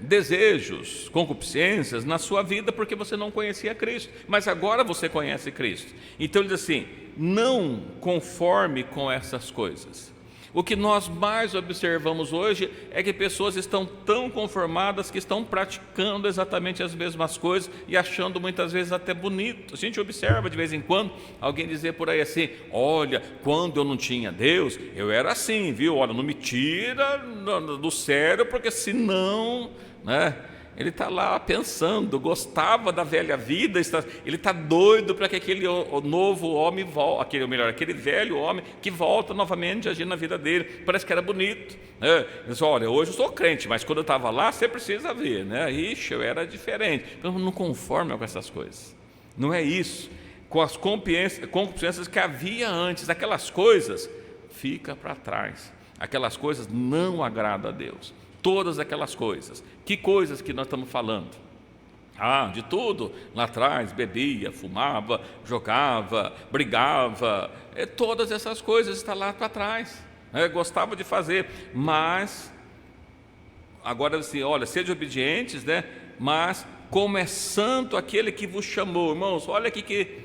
desejos, concupiscências na sua vida porque você não conhecia Cristo, mas agora você conhece Cristo. Então ele diz assim: não conforme com essas coisas. O que nós mais observamos hoje é que pessoas estão tão conformadas que estão praticando exatamente as mesmas coisas e achando muitas vezes até bonito. A gente observa de vez em quando alguém dizer por aí assim: olha, quando eu não tinha Deus, eu era assim, viu? Olha, não me tira do sério, porque senão, né? Ele está lá pensando, gostava da velha vida, ele está doido para que aquele novo homem volte, aquele velho homem que volta novamente a agir na vida dele. Parece que era bonito, né? Ele diz: olha, hoje eu sou crente, mas quando eu estava lá, você precisa ver, né? Ixi, eu era diferente. Então não conforme com essas coisas, não é isso. Com as concupiscências que havia antes, aquelas coisas, fica para trás. Aquelas coisas não agradam a Deus. Todas aquelas coisas. Que coisas que nós estamos falando? De tudo. Lá atrás, bebia, fumava, jogava, brigava. Todas essas coisas estão lá para trás. Gostava de fazer, mas agora assim, olha, sede obedientes, né? Mas como é santo aquele que vos chamou. Irmãos, olha aqui que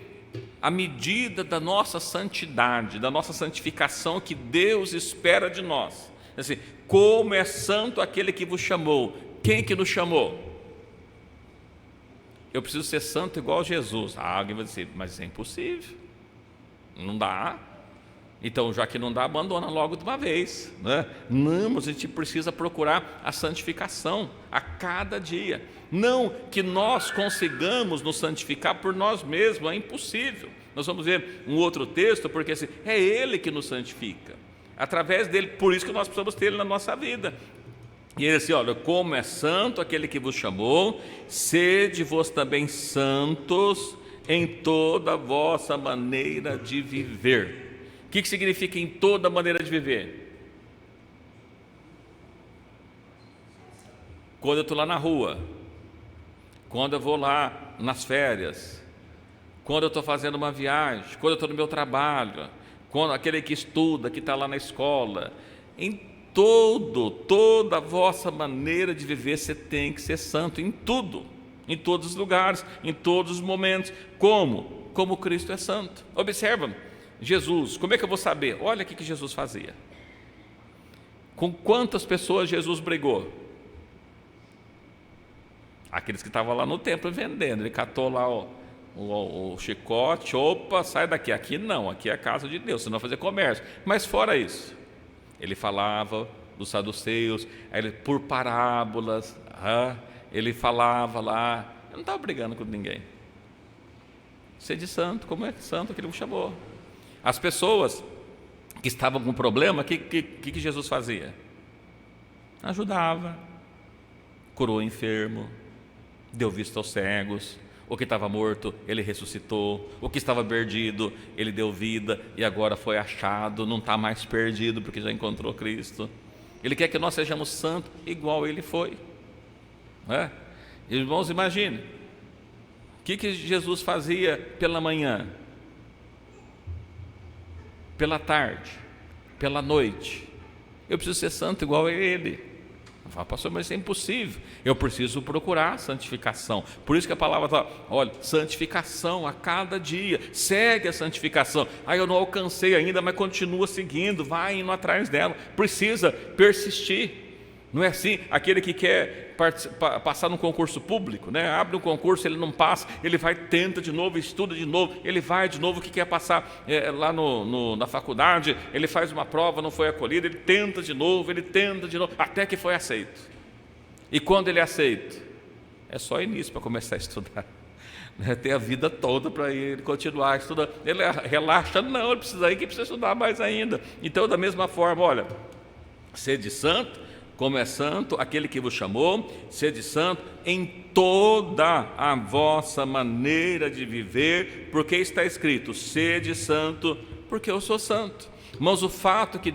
a medida da nossa santidade, da nossa santificação que Deus espera de nós. Assim, como é santo aquele que vos chamou. Quem que nos chamou? Eu preciso ser santo igual a Jesus. Alguém vai dizer: mas é impossível, não dá. Então, já que não dá, abandona logo de uma vez, né? Não, mas a gente precisa procurar a santificação a cada dia. Não que nós consigamos nos santificar por nós mesmos, é impossível. Nós vamos ver um outro texto, porque assim, é Ele que nos santifica, através dele, por isso que nós precisamos ter ele na nossa vida. E ele assim: olha, como é santo aquele que vos chamou, sede vós também santos em toda a vossa maneira de viver. O que significa em toda maneira de viver? Quando eu estou lá na rua, quando eu vou lá nas férias, quando eu estou fazendo uma viagem, quando eu estou no meu trabalho, quando aquele que estuda, que está lá na escola, em toda a vossa maneira de viver, você tem que ser santo em tudo, em todos os lugares, em todos os momentos. Como Cristo é santo. Observa, Jesus, como é que eu vou saber? Olha o que Jesus fazia. Com quantas pessoas Jesus brigou? Aqueles que estavam lá no templo vendendo. Ele catou lá o chicote: opa, sai daqui, aqui não, aqui é a casa de Deus, senão vai fazer comércio. Mas fora isso, ele falava dos saduceus, por parábolas, ele falava lá, ele não estava brigando com ninguém. Sede santo, como é santo que ele me chamou. As pessoas que estavam com problema, o que Jesus fazia? Ajudava, curou o enfermo, deu vista aos cegos. O que estava morto, ele ressuscitou. O que estava perdido, ele deu vida e agora foi achado, não está mais perdido porque já encontrou Cristo. Ele quer que nós sejamos santos igual ele foi, né? Irmãos, imagine, o que Jesus fazia pela manhã? pela tarde, pela noite. Eu preciso ser santo igual a Ele. Eu falo, pastor, mas isso é impossível. Eu preciso procurar santificação. Por isso que a palavra fala, olha, santificação a cada dia. Segue a santificação. Eu não alcancei ainda, mas continua seguindo, vai indo atrás dela. Precisa persistir. Não é assim, aquele que quer passar num concurso público, né? Abre um concurso, ele não passa, ele vai, tenta de novo, estuda de novo, ele vai de novo, que quer passar lá na faculdade, ele faz uma prova, não foi acolhido, ele tenta de novo, até que foi aceito. E quando ele é aceito, é só início para começar a estudar. Tem a vida toda para ele continuar estudando. Ele relaxa, não, ele precisa ir, que precisa estudar mais ainda. Então, da mesma forma, olha, sede santo, como é santo aquele que vos chamou, sede santo em toda a vossa maneira de viver, porque está escrito, sede santo, porque eu sou santo. Mas o fato que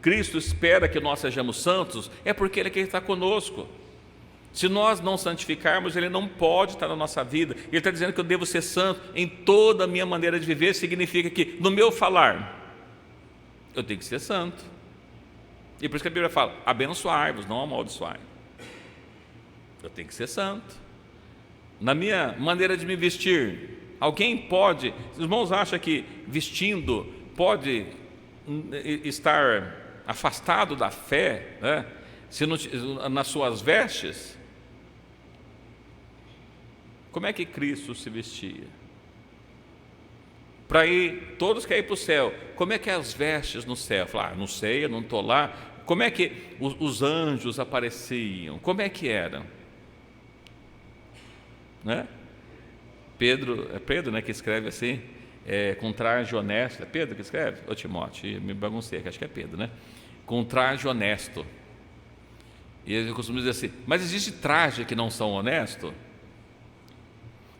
Cristo espera que nós sejamos santos, é porque Ele quer estar conosco. Se nós não santificarmos, Ele não pode estar na nossa vida. Ele está dizendo que eu devo ser santo em toda a minha maneira de viver, significa que no meu falar, eu tenho que ser santo. E por isso que a Bíblia fala, abençoai-vos, não amaldiçoai. Eu tenho que ser santo. Na minha maneira de me vestir, alguém pode, os irmãos acham que vestindo pode estar afastado da fé, né? Se não, nas suas vestes? Como é que Cristo se vestia? Para ir, todos querem ir para o céu, como é que é as vestes no céu? Falar, não sei, eu não estou lá. Como é que os anjos apareciam? Como é que era? Né? Pedro, né, que escreve assim, com traje honesto. É Pedro que escreve? Ou Timóteo? Me baguncei, acho que é Pedro, né? Com traje honesto. E eu costumo dizer assim, mas existe traje que não são honestos?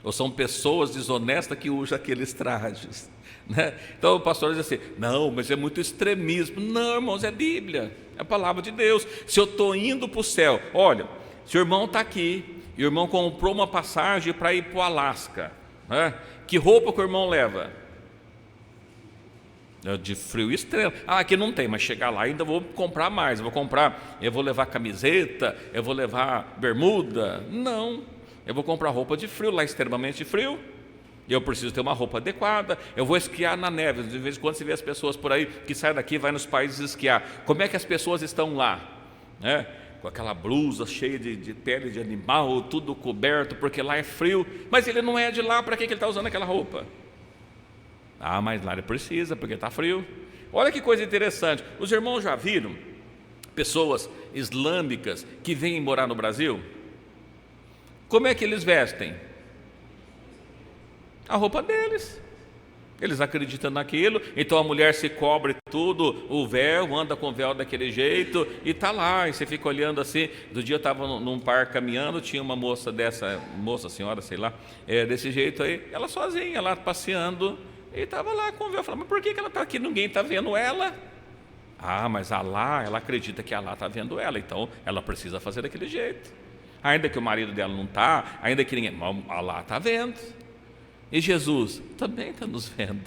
Ou são pessoas desonestas que usam aqueles trajes? Né? Então o pastor diz assim, não, mas é muito extremismo. Não, irmãos, é Bíblia, é a palavra de Deus. Se eu estou indo para o céu, olha, se o irmão está aqui, e o irmão comprou uma passagem para ir para o Alasca, né? Que roupa que o irmão leva? De frio extremo. Aqui não tem, mas chegar lá ainda vou comprar mais. Eu vou levar camiseta, eu vou levar bermuda. Não, eu vou comprar roupa de frio, lá extremamente frio. E eu preciso ter uma roupa adequada. Eu vou esquiar na neve. De vez em quando você vê as pessoas por aí que saem daqui e vai nos países esquiar. Como é que as pessoas estão lá? Né? Com aquela blusa cheia de pele de animal, tudo coberto, porque lá é frio. Mas ele não é de lá, para que ele está usando aquela roupa? Mas lá ele precisa, porque está frio. Olha que coisa interessante. Os irmãos já viram pessoas islâmicas que vêm morar no Brasil? Como é que eles vestem? A roupa deles. Eles acreditam naquilo, então a mulher se cobre tudo, o véu, anda com o véu daquele jeito, e está lá, e você fica olhando assim. Do dia eu estava num parque caminhando, tinha uma moça senhora, sei lá, desse jeito aí, ela sozinha, lá passeando, e estava lá com o véu. Eu falei, mas por que ela está aqui? Ninguém está vendo ela? Mas Alá, ela acredita que Alá está vendo ela, então ela precisa fazer daquele jeito. Ainda que o marido dela não está, ainda que ninguém, Alá está vendo. E Jesus também está nos vendo.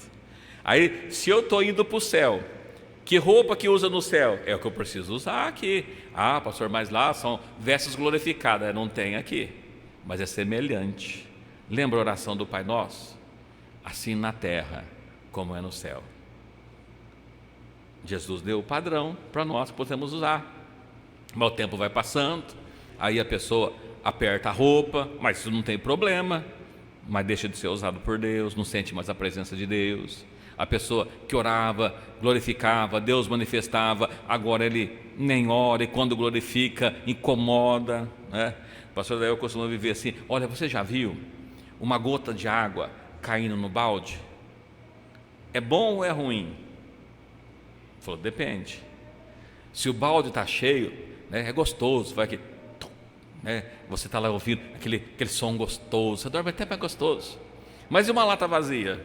Aí, se eu estou indo para o céu, que roupa que usa no céu? É o que eu preciso usar aqui. Pastor, mas lá são vestes glorificadas. Não tem aqui, mas é semelhante. Lembra a oração do Pai Nosso? Assim na terra, como é no céu. Jesus deu o padrão para nós que podemos usar. Mas o tempo vai passando, aí a pessoa aperta a roupa, mas isso não tem problema. Mas deixa de ser usado por Deus, não sente mais a presença de Deus. A pessoa que orava, glorificava, Deus manifestava, agora ele nem ora, e quando glorifica, incomoda, né? O pastor Dael costuma viver assim, olha, você já viu uma gota de água caindo no balde? É bom ou é ruim? Ele falou, depende. Se o balde está cheio, né, é gostoso, vai aqui, você está lá ouvindo aquele som gostoso, você dorme até mais gostoso. Mas e uma lata vazia?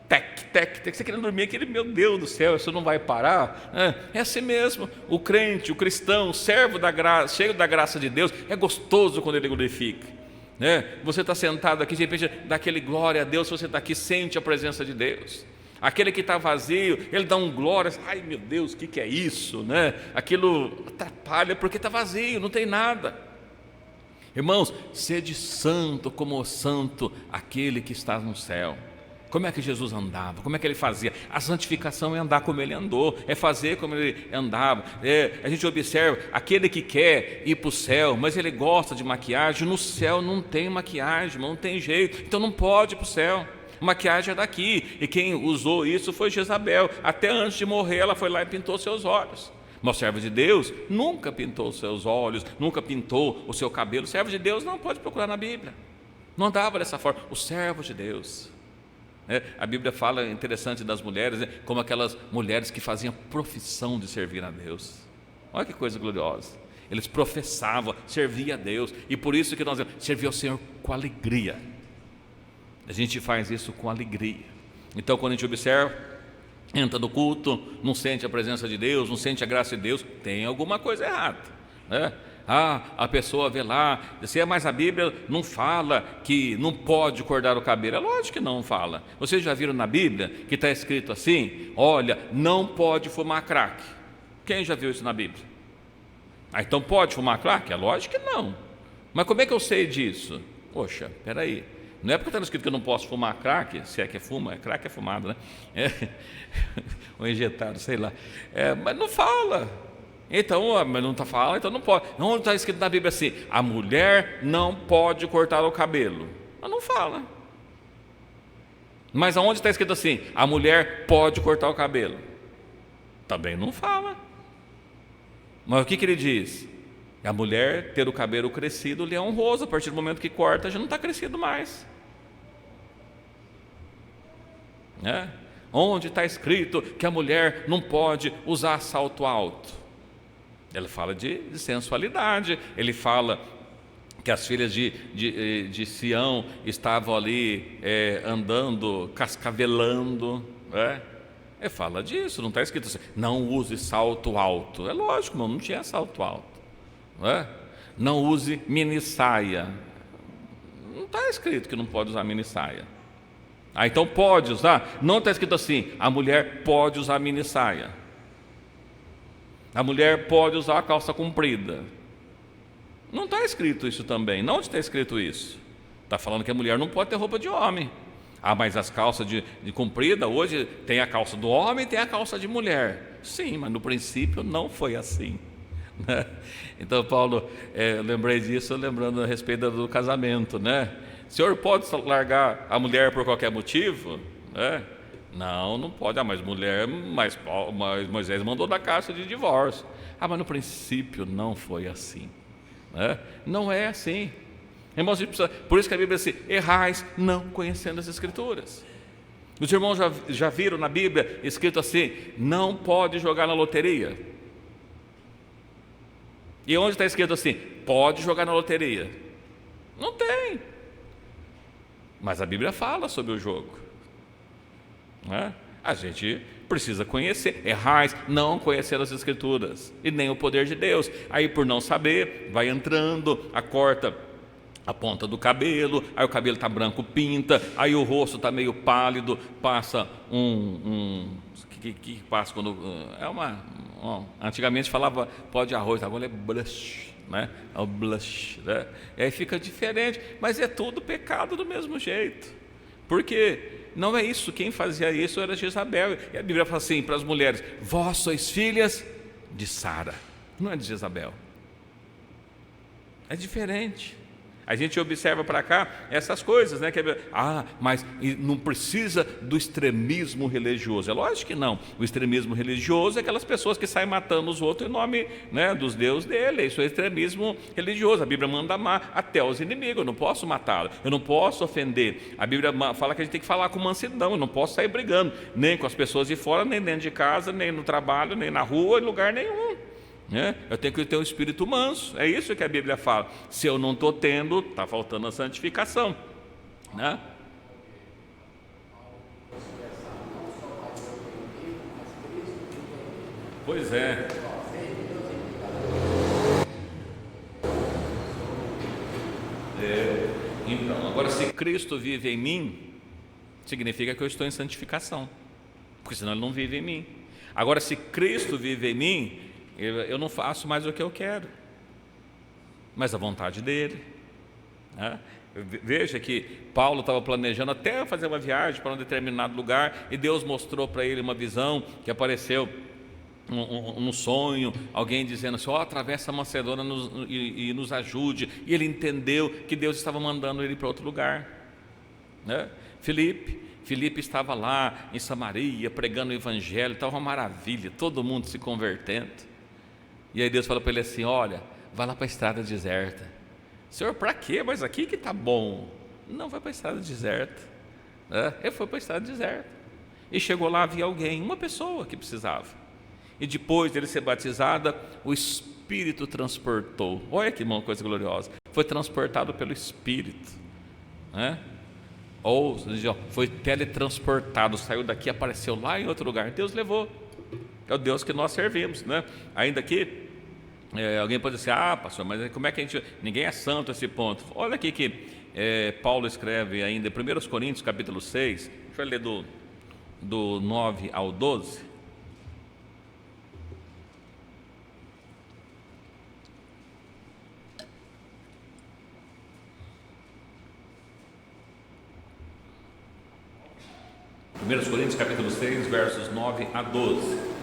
Tec, tec, tec, você querendo dormir, aquele, meu Deus do céu, isso não vai parar? É assim mesmo, o crente, o cristão, o servo da graça, cheio da graça de Deus, é gostoso quando ele glorifica. Você está sentado aqui, de repente dá aquele glória a Deus, você está aqui, sente a presença de Deus. Aquele que está vazio, ele dá um glória, ai meu Deus, o que é isso, né? Aquilo atrapalha porque está vazio, não tem nada. Irmãos, sede santo como o santo aquele que está no céu. Como é que Jesus andava? Como é que ele fazia? A santificação é andar como ele andou, é fazer como ele andava. A gente observa aquele que quer ir para o céu, mas ele gosta de maquiagem. No céu não tem maquiagem, não tem jeito, então não pode ir para o céu. Maquiagem é daqui, e quem usou isso foi Jezabel. Até antes de morrer ela foi lá e pintou seus olhos. Mas o servo de Deus nunca pintou os seus olhos, nunca pintou o seu cabelo. O servo de Deus não pode procurar na Bíblia, não andava dessa forma. O servo de Deus, a Bíblia fala, interessante, das mulheres, como aquelas mulheres que faziam profissão de servir a Deus. Olha que coisa gloriosa. Eles professavam, serviam a Deus, e por isso que nós servimos ao Senhor com alegria. A gente faz isso com alegria. Então, quando a gente observa, entra no culto, não sente a presença de Deus, não sente a graça de Deus, tem alguma coisa errada, né? A pessoa vê lá, mas a Bíblia não fala que não pode cortar o cabelo. É lógico que não fala. Vocês já viram na Bíblia que está escrito assim: olha, não pode fumar crack? Quem já viu isso na Bíblia? Então pode fumar crack? É lógico que não. Mas como é que eu sei disso? Poxa, peraí, não é porque está escrito que eu não posso fumar crack, se é que é fuma, crack é fumado, né? Ou injetado, sei lá. Mas não fala. Então, mas não está falando, então não pode. Não está escrito na Bíblia assim: a mulher não pode cortar o cabelo. Mas não fala. Mas aonde está escrito assim: a mulher pode cortar o cabelo? Também não fala. Mas o que ele diz? A mulher ter o cabelo crescido lhe é honroso. A partir do momento que corta, já não está crescido mais. Onde está escrito que a mulher não pode usar salto alto? Ele fala de sensualidade. Ele fala que as filhas de Sião estavam ali andando, cascavelando. Ele fala disso, não está escrito assim: não use salto alto. É lógico, não tinha salto alto. Não use mini saia. Não está escrito que não pode usar mini saia. Então pode usar. Não está escrito assim: a mulher pode usar mini saia. A mulher pode usar a calça comprida. Não está escrito isso também. Não está escrito isso. Está falando que a mulher não pode ter roupa de homem. Mas as calças de comprida, hoje tem a calça do homem e tem a calça de mulher. Sim, mas no princípio não foi assim. Então, Paulo, lembrei disso, lembrando a respeito do casamento, né? O senhor pode largar a mulher por qualquer motivo? Não pode. Mas Moisés mandou da caixa de divórcio. Mas no princípio não foi assim, não é assim. Irmãos, por isso que a Bíblia diz assim: errais não conhecendo as Escrituras. Os irmãos já viram na Bíblia escrito assim: não pode jogar na loteria. E onde está escrito assim: pode jogar na loteria? Não tem. Mas a Bíblia fala sobre o jogo. A gente precisa conhecer. Errais não conhecer as Escrituras e nem o poder de Deus. Aí, por não saber, vai entrando, corta a ponta do cabelo, aí o cabelo está branco, pinta, aí o rosto está meio pálido, passa que passa quando antigamente falava pó de arroz, agora é blush, né? É o blush, né? Aí fica diferente, mas é tudo pecado do mesmo jeito, porque não é isso. Quem fazia isso era Jezabel. E a Bíblia fala assim para as mulheres: vós sois filhas de Sara. Não é de Jezabel. É diferente. A gente observa para cá essas coisas, né? Mas não precisa do extremismo religioso. É lógico que não. O extremismo religioso é aquelas pessoas que saem matando os outros em nome, né, dos deuses dele. Isso é extremismo religioso. A Bíblia manda amar até os inimigos. Eu não posso matá-los, eu não posso ofender. A Bíblia fala que a gente tem que falar com mansidão. Eu não posso sair brigando, nem com as pessoas de fora, nem dentro de casa, nem no trabalho, nem na rua, em lugar nenhum. Eu tenho que ter um espírito manso. É isso que a Bíblia fala. Se eu não estou tendo, está faltando a santificação, né? Pois é. Então, agora, se Cristo vive em mim, significa que eu estou em santificação. porque senão ele não vive em mim. Agora, se Cristo vive em mim, eu não faço mais o que eu quero, mas a vontade dele, né? Veja que Paulo estava planejando até fazer uma viagem para um determinado lugar, e Deus mostrou para ele uma visão que apareceu no sonho, alguém dizendo assim: atravessa a Macedônia e nos ajude, e ele entendeu que Deus estava mandando ele para outro lugar, né? Filipe estava lá em Samaria pregando o evangelho, estava uma maravilha, todo mundo se convertendo, e aí Deus falou para ele assim: olha, vai lá para a estrada deserta. Senhor, para quê? Mas aqui que está bom. Não, vai para a estrada deserta, né? Ele foi para a estrada deserta, e chegou lá, havia alguém, uma pessoa que precisava, e depois dele ser batizada, o Espírito transportou. Olha que coisa gloriosa, foi transportado pelo Espírito, né? Ou foi teletransportado, saiu daqui, apareceu lá em outro lugar. Deus levou, é o Deus que nós servimos, né? Ainda que alguém pode dizer: pastor, mas como é que a gente... Ninguém é santo a esse ponto. Olha aqui que Paulo escreve ainda em 1 Coríntios capítulo 6, deixa eu ler do 9 ao 12. Primeiros Coríntios capítulo 6, versos 9 a 12.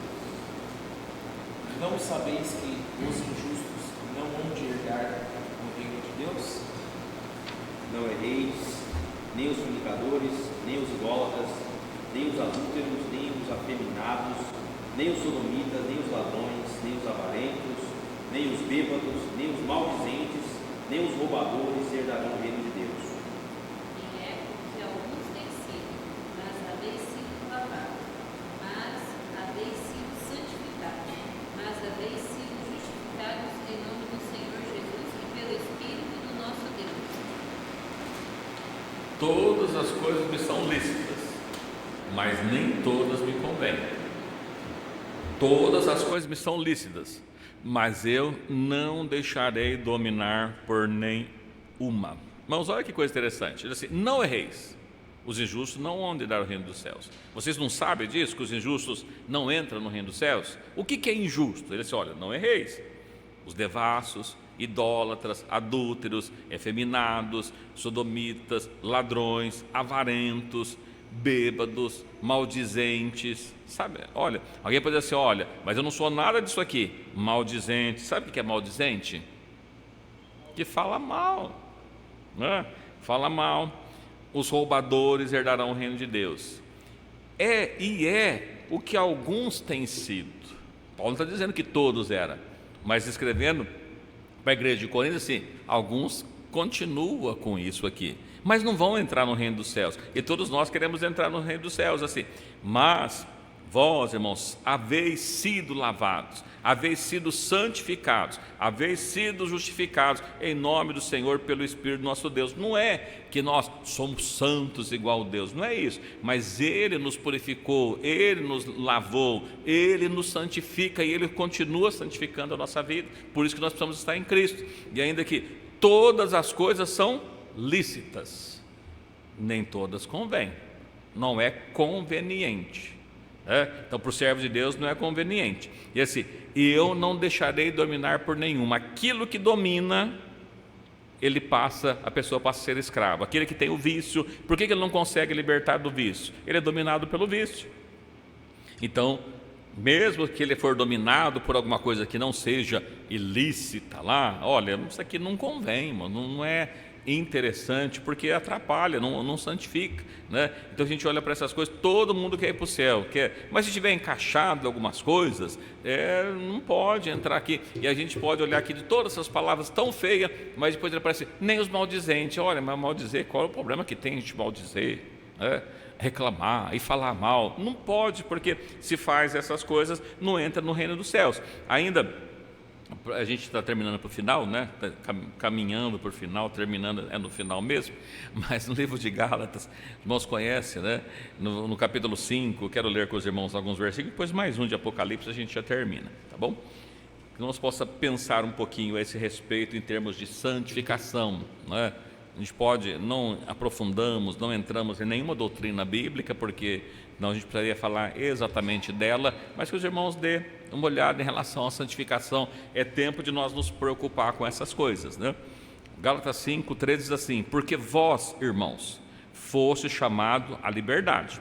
Não sabeis que os injustos não hão de herdar o reino de Deus? Não erreis, nem os fornicadores, nem os idólatras, nem os adúlteros, nem os afeminados, nem os sodomitas, nem os ladrões, nem os avarentos, nem os bêbados, nem os maldizentes, nem os roubadores herdarão o reino de Deus. E é porque alguns têm sido, mas haveis sido lavados, mas haveis sido santificados, mas haveis sido justificados em nome do Senhor Jesus e pelo Espírito do nosso Deus. Todas as coisas me são lícitas, mas nem todas me convêm. Todas as coisas me são lícitas, mas eu não deixarei dominar por nenhuma. Irmãos, olha que coisa interessante. Ele diz assim: não erreis, os injustos não hão de dar o reino dos céus. Vocês não sabem disso, que os injustos não entram no reino dos céus? O que é injusto? Ele diz: olha, não erreis. Os devassos, idólatras, adúlteros, efeminados, sodomitas, ladrões, avarentos, bêbados, maldizentes, sabe? Olha, alguém pode dizer assim: olha, mas eu não sou nada disso aqui. Maldizente, sabe o que é maldizente? Que fala mal, né? Fala mal. Os roubadores herdarão o reino de Deus. É o que alguns têm sido. Paulo não está dizendo que todos eram, mas escrevendo para a igreja de Corinto assim: alguns continuam com isso aqui, mas não vão entrar no reino dos céus. E todos nós queremos entrar no reino dos céus assim. Mas vós, irmãos, haveis sido lavados, haveis sido santificados, haveis sido justificados em nome do Senhor pelo Espírito do nosso Deus. Não é que nós somos santos igual a Deus, não é isso, mas Ele nos purificou, Ele nos lavou, Ele nos santifica e Ele continua santificando a nossa vida. Por isso que nós precisamos estar em Cristo. E ainda que todas as coisas são lícitas, nem todas convêm, não é conveniente. Então, para o servo de Deus não é conveniente. E assim: eu não deixarei dominar por nenhuma. Aquilo que domina, a pessoa passa a ser escravo. Aquele que tem o vício, por que ele não consegue libertar do vício? Ele é dominado pelo vício. Então, mesmo que ele for dominado por alguma coisa que não seja ilícita lá, olha, isso aqui não convém, mano, não é interessante, porque atrapalha, não santifica, né? Então a gente olha para essas coisas, todo mundo quer ir para o céu, mas se estiver encaixado em algumas coisas, não pode entrar aqui. E a gente pode olhar aqui de todas essas palavras tão feias, mas depois ele aparece: nem os maldizentes. Olha, mas maldizer, qual é o problema que tem a gente maldizer, reclamar e falar mal? Não pode, porque se faz essas coisas, não entra no reino dos céus. Ainda a gente está terminando para o final, né? Caminhando para o final, terminando no final mesmo, mas no livro de Gálatas, os irmãos conhecem, né? No capítulo 5, quero ler com os irmãos alguns versículos, depois mais um de Apocalipse, a gente já termina, tá bom? Que nós possa pensar um pouquinho a esse respeito em termos de santificação, né? A gente pode, não aprofundamos, não entramos em nenhuma doutrina bíblica, porque não a gente precisaria falar exatamente dela, mas que os irmãos dê uma olhada em relação à santificação. É tempo de nós nos preocupar com essas coisas, né? Gálatas 5:13 diz assim: porque vós, irmãos, foste chamado à liberdade,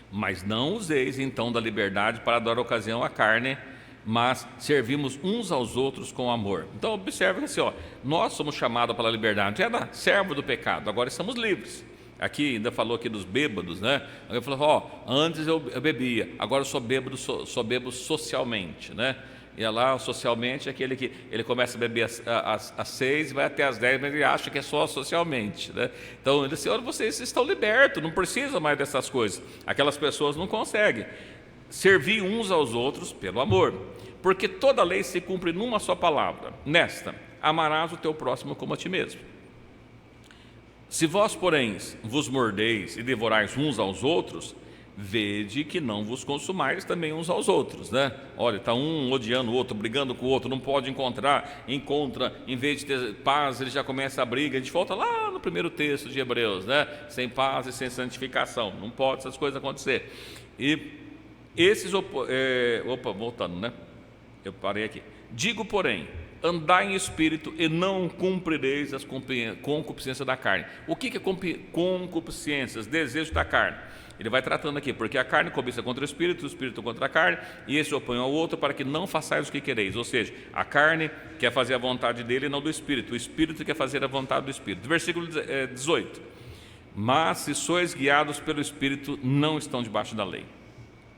mas não useis então da liberdade para dar ocasião à carne, mas servimos uns aos outros com amor. Então observe assim, nós somos chamados pela liberdade, era servo do pecado, agora estamos livres. Aqui ainda falou aqui dos bêbados, né? Ele falou, antes eu bebia, agora eu sou bêbado, só bebo socialmente, né? E lá, socialmente, é aquele que ele começa a beber às 6 e vai até às 10, mas ele acha que é só socialmente, né? Então ele disse, olha, vocês estão libertos, não precisa mais dessas coisas. Aquelas pessoas não conseguem. Servir uns aos outros pelo amor, porque toda lei se cumpre numa só palavra, nesta: amarás o teu próximo como a ti mesmo. Se vós, porém, vos mordeis e devorais uns aos outros, vede que não vos consumais também uns aos outros, né? Olha, está um odiando o outro, brigando com o outro, não pode encontrar, encontra, em vez de ter paz, ele já começa a briga. A gente volta lá no primeiro texto de Hebreus, né? Sem paz e sem santificação, não pode essas coisas acontecer. E esses, voltando, né? Eu parei aqui. Digo, porém, andai em espírito e não cumprireis as concupiscências da carne. O que é concupiscências? Desejos da carne. Ele vai tratando aqui, porque a carne cobiça contra o espírito contra a carne, e esse opõe ao outro, para que não façais o que quereis. Ou seja, a carne quer fazer a vontade dele e não do espírito, o espírito quer fazer a vontade do espírito. Versículo 18: mas se sois guiados pelo espírito, não estão debaixo da lei.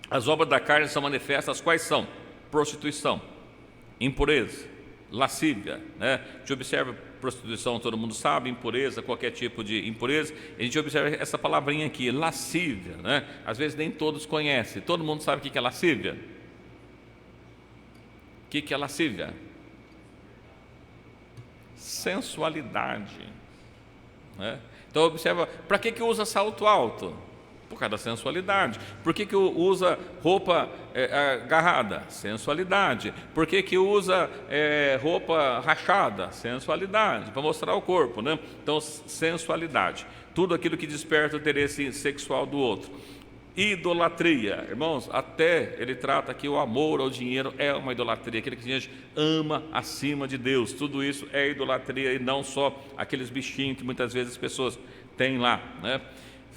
As obras da carne são manifestas, quais são? Prostituição, impureza, lascívia, né? A gente observa prostituição, todo mundo sabe, impureza, qualquer tipo de impureza. A gente observa essa palavrinha aqui, lascívia, né? Às vezes nem todos conhecem. Todo mundo sabe o que é lascívia? O que é lascívia? Sensualidade, né? Então observa, para que usa salto alto? Por causa da sensualidade. Por que usa roupa agarrada? Sensualidade. Por que usa roupa rachada? Sensualidade, para mostrar o corpo, né? Então, sensualidade. Tudo aquilo que desperta o interesse sexual do outro. Idolatria, irmãos, até ele trata que o amor ao dinheiro é uma idolatria, aquele que a gente ama acima de Deus. Tudo isso é idolatria, e não só aqueles bichinhos que muitas vezes as pessoas têm lá, né?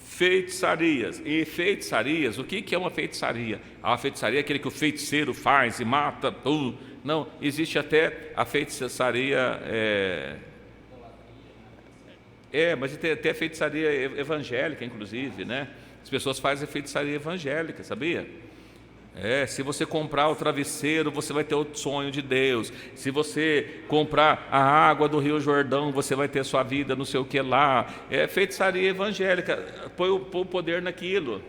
Feitiçarias. E feitiçarias, o que é uma feitiçaria? A feitiçaria é aquele que o feiticeiro faz e mata tudo. Não, existe até a feitiçaria, mas tem até a feitiçaria evangélica, inclusive, né? As pessoas fazem a feitiçaria evangélica, sabia? Se você comprar o travesseiro, você vai ter o sonho de Deus. Se você comprar a água do Rio Jordão, você vai ter sua vida não sei o que lá. É feitiçaria evangélica. Põe o poder naquilo.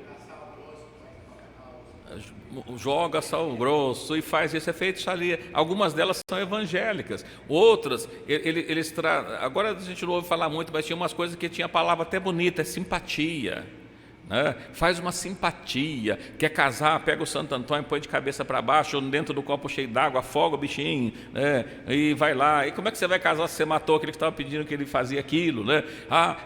Joga sal grosso e faz isso, é feitiçaria. Algumas delas são evangélicas. Outras, agora a gente não ouve falar muito, mas tinha umas coisas que tinha a palavra até bonita, é simpatia. Faz uma simpatia, quer casar, pega o Santo Antônio, põe de cabeça para baixo, dentro do copo cheio d'água, afoga o bichinho, né? E vai lá. E como é que você vai casar se você matou aquele que estava pedindo que ele fazia aquilo, né?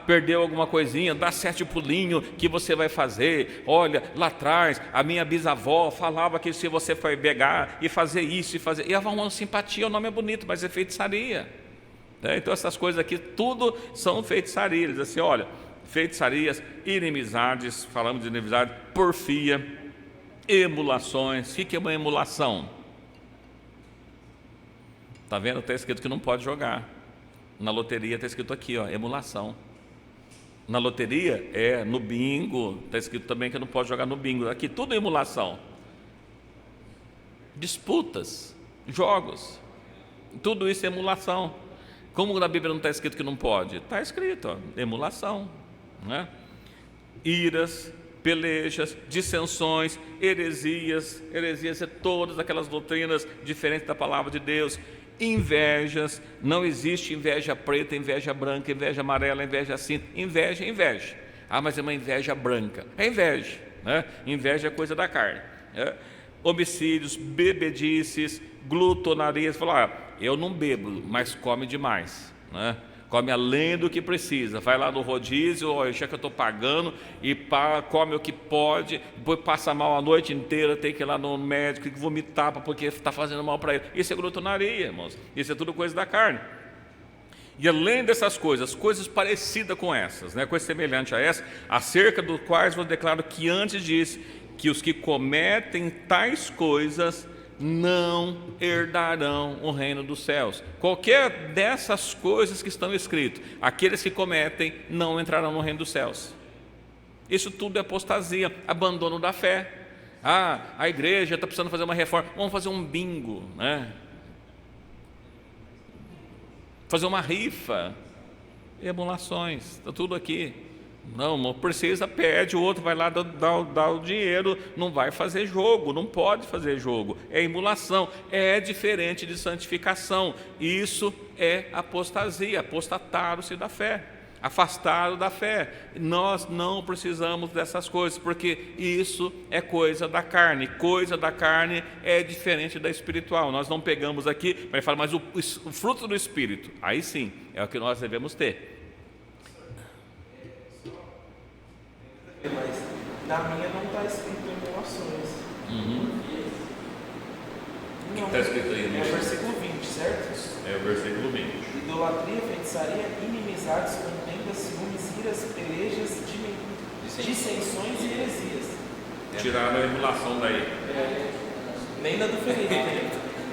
Perdeu alguma coisinha, dá 7 pulinhos que você vai fazer. Olha, lá atrás a minha bisavó falava que se você for pegar e fazer isso e fazer, e uma simpatia, o nome é bonito, mas é feitiçaria, né? Então essas coisas aqui tudo são feitiçarias. Assim, olha, feitiçarias, inimizades, falamos de inimizade, porfia, emulações. O que é uma emulação? Está vendo? Está escrito que não pode jogar. Na loteria está escrito aqui, emulação. Na loteria, no bingo, está escrito também que não pode jogar no bingo. Aqui tudo é emulação. Disputas, jogos, tudo isso é emulação. Como na Bíblia não está escrito que não pode? Está escrito, emulação. Né? Iras, pelejas, dissensões, heresias é todas aquelas doutrinas diferentes da palavra de Deus. Invejas, não existe inveja preta, inveja branca, inveja amarela, inveja cinza. Inveja é inveja. Mas é uma inveja branca. É inveja, né? Inveja é coisa da carne, né? Homicídios, bebedices, glutonarias. Falar, eu não bebo, mas come demais, né? come além do que precisa, vai lá no rodízio, olha, já que eu estou pagando, e come o que pode, depois passa mal a noite inteira, tem que ir lá no médico e vomitar porque está fazendo mal para ele. Isso é glutonaria, irmãos, isso é tudo coisa da carne. E além dessas coisas parecidas com essas, né, coisa semelhante a essa, acerca do quais eu declaro que antes disse que os que cometem tais coisas não herdarão o reino dos céus. Qualquer dessas coisas que estão escritas, aqueles que cometem não entrarão no reino dos céus. Isso tudo é apostasia, abandono da fé. A igreja está precisando fazer uma reforma, vamos fazer um bingo, né? Fazer uma rifa, emulações, está tudo aqui. Não precisa, pede, o outro vai lá dar o dinheiro, não vai fazer jogo, não pode fazer jogo, é emulação, é diferente de santificação. Isso é apostasia, apostataram-se da fé, afastaram da fé. Nós não precisamos dessas coisas, porque isso é coisa da carne é diferente da espiritual. Nós não pegamos aqui, mas fala, mas o fruto do Espírito, aí sim, é o que nós devemos ter. Mas na minha não está escrito emulações. O que está escrito aí? É o versículo 20, certo? É o versículo 20. Idolatria, feitiçaria, inimizades, contendas, ciúmes, iras, pelejas, dissensões e heresias. Tiraram a emulação daí. Nem na do Ferreira.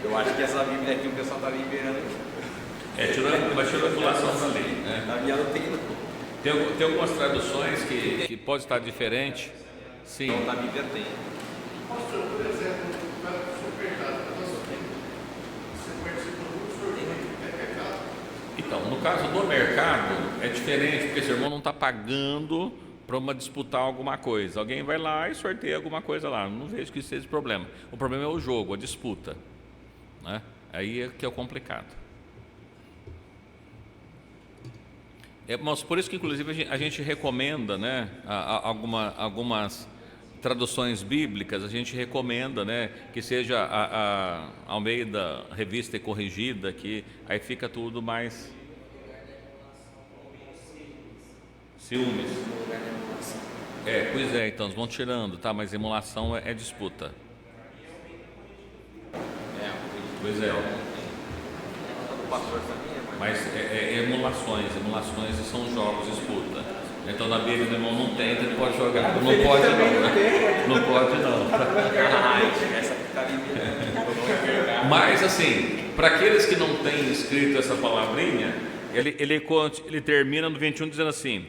Eu acho que essa Bíblia aqui o pessoal está liberando. Tirou a emulação dali, né? Na minha não tem, não. Tem algumas traduções que pode estar diferente. Sim. Então, na Bíblia tem. Pastor, por exemplo, para o seu pecado, você participa do sorvete, é pecado? Então, no caso do mercado, é diferente, porque esse irmão não está pagando para disputar alguma coisa. Alguém vai lá e sorteia alguma coisa lá. Não vejo que isso seja problema. O problema é o jogo, a disputa, né? Aí é que é o complicado. Mas por isso que, inclusive, a gente recomenda, né, algumas traduções bíblicas, a gente recomenda, né, que seja a Almeida Revista e Corrigida, que aí fica tudo mais... Ciúmes. Pois é, então, vão tirando, tá? Mas emulação é disputa. Pois é. O pastor também Mas emulações são jogos, disputa. Então na Bíblia o irmão não tem, então ele pode jogar. Não pode não, né? Não pode não. Mas assim, para aqueles que não têm escrito essa palavrinha, ele termina no 21 dizendo assim,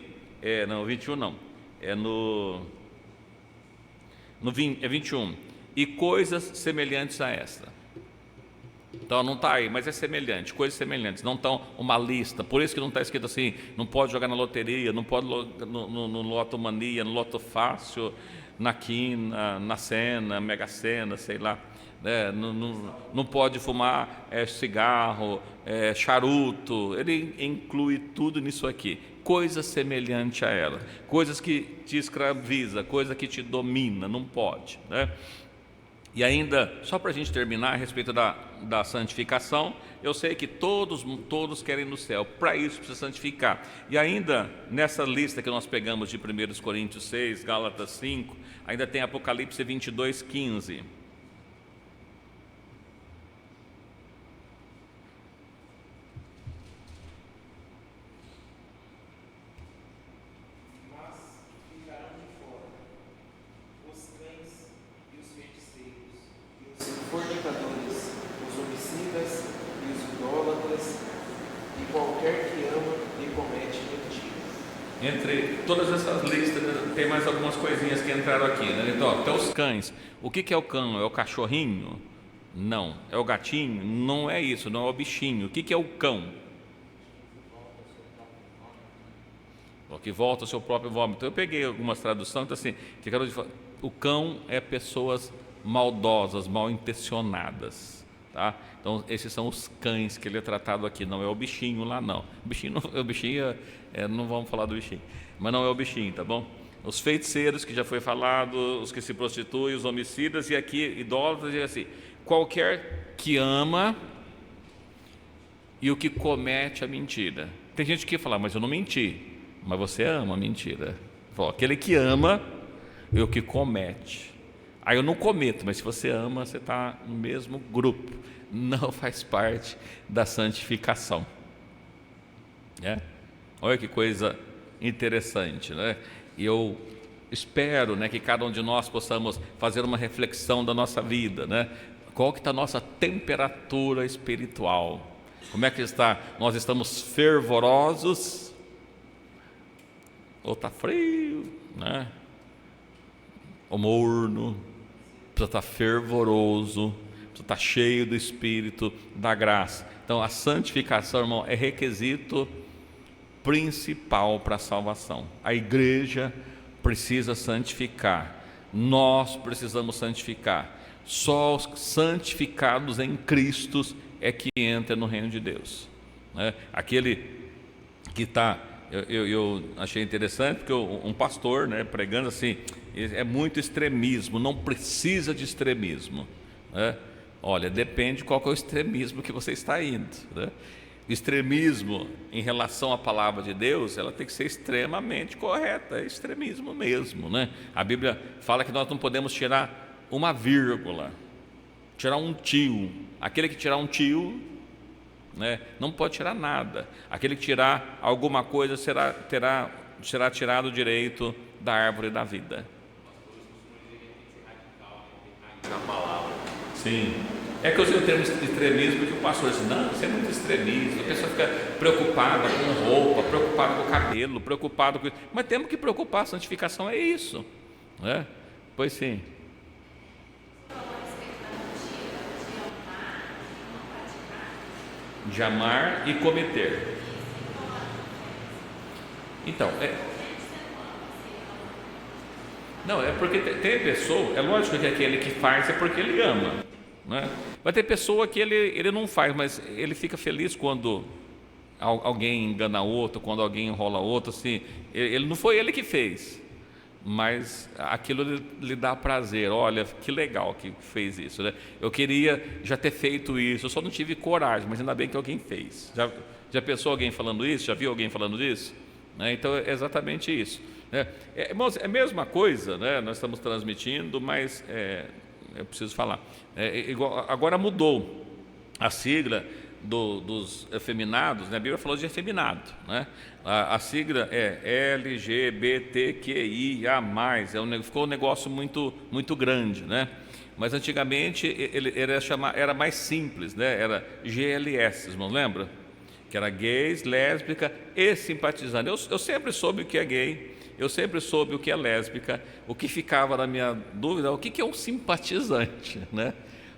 não, 21 não, no 21, e coisas semelhantes a esta. Então não está aí, mas é semelhante, coisas semelhantes, não estão uma lista, por isso que não está escrito assim, não pode jogar na loteria, não pode no Loto Mania, no Loto Fácil, na Quina, na Sena, Mega Sena, sei lá, né? Não pode fumar cigarro, charuto, ele inclui tudo nisso aqui, coisa semelhante a ela, coisas que te escraviza, coisa que te domina, não pode, né? E ainda, só para a gente terminar a respeito da santificação, eu sei que todos querem ir no céu, para isso precisa santificar. E ainda, nessa lista que nós pegamos de 1 Coríntios 6, Gálatas 5, ainda tem Apocalipse 22, 15. Fornicadores, os homicidas e os idólatras, e qualquer que ama e comete mentira. Entre todas essas listas, tem mais algumas coisinhas que entraram aqui, né? Então, até os cães. O que é o cão? É o cachorrinho? Não. É o gatinho? Não é isso, não é o bichinho. O que é o cão? O que volta ao seu próprio vômito. Eu peguei algumas traduções, então assim, o cão é pessoas maldosas, mal intencionadas, tá? Então esses são os cães que ele é tratado aqui, não é o bichinho lá não. O bichinho não vamos falar do bichinho, mas não é o bichinho, tá bom? Os feiticeiros, que já foi falado, os que se prostituem, os homicidas, e aqui idólatras, e assim, qualquer que ama e o que comete a mentira. tem gente que fala, mas eu não menti. Mas você ama a mentira. Fala, aquele que ama é o que comete. Aí eu não cometo, mas se você ama, você está no mesmo grupo. Não faz parte da santificação. Olha que coisa interessante, né? E eu espero, né, que cada um de nós possamos fazer uma reflexão da nossa vida, né? Qual que está a nossa temperatura espiritual? Como é que está? Nós estamos fervorosos ou está frio, né? Ou morno? Precisa estar fervoroso, precisa estar cheio do Espírito da graça. Então a santificação, irmão, é requisito principal para a salvação. A igreja precisa santificar, nós precisamos santificar. Só os santificados em Cristo é que entra no reino de Deus, né? Aquele que está, eu achei interessante, porque um pastor, né, pregando assim, é muito extremismo, não precisa de extremismo, né? Olha, depende qual que é o extremismo que você está indo, né? Extremismo em relação à palavra de Deus, ela tem que ser extremamente correta, é extremismo mesmo, né? A Bíblia fala que nós não podemos tirar uma vírgula, tirar um tio. Aquele que tirar um tio, né, não pode tirar nada. Aquele que tirar alguma coisa será tirado o direito da árvore da vida. Na palavra. Sim. É que eu usei o termo de extremismo, que o pastor disse, não, isso é muito extremismo. A pessoa fica preocupada com roupa, preocupada com o cabelo, preocupada com isso. Mas temos que preocupar, a santificação é isso, né? Pois sim. De amar e cometer. Então, não, é porque tem pessoa, é lógico que aquele que faz é porque ele ama, né? Vai ter pessoa que ele não faz, mas ele fica feliz quando alguém engana outro, quando alguém enrola outro, assim, ele não foi ele que fez, mas aquilo lhe dá prazer. Olha, que legal que fez isso, né? Eu queria já ter feito isso, eu só não tive coragem, mas ainda bem que alguém fez. Já pensou alguém falando isso? Já viu alguém falando isso? Né? Então é exatamente isso, né? Irmãos, é a mesma coisa, né? Nós estamos transmitindo, mas eu preciso falar, agora mudou a sigla dos efeminados, né? A Bíblia falou de efeminado, né? A sigla é LGBTQIA+, ficou um negócio muito, muito grande, né? Mas antigamente ele era mais simples, né? Era GLS, irmão, lembra? Que era gays, lésbica e simpatizante. Eu sempre soube o que é gay, eu sempre soube o que é lésbica. O que ficava na minha dúvida, o que é um simpatizante, né?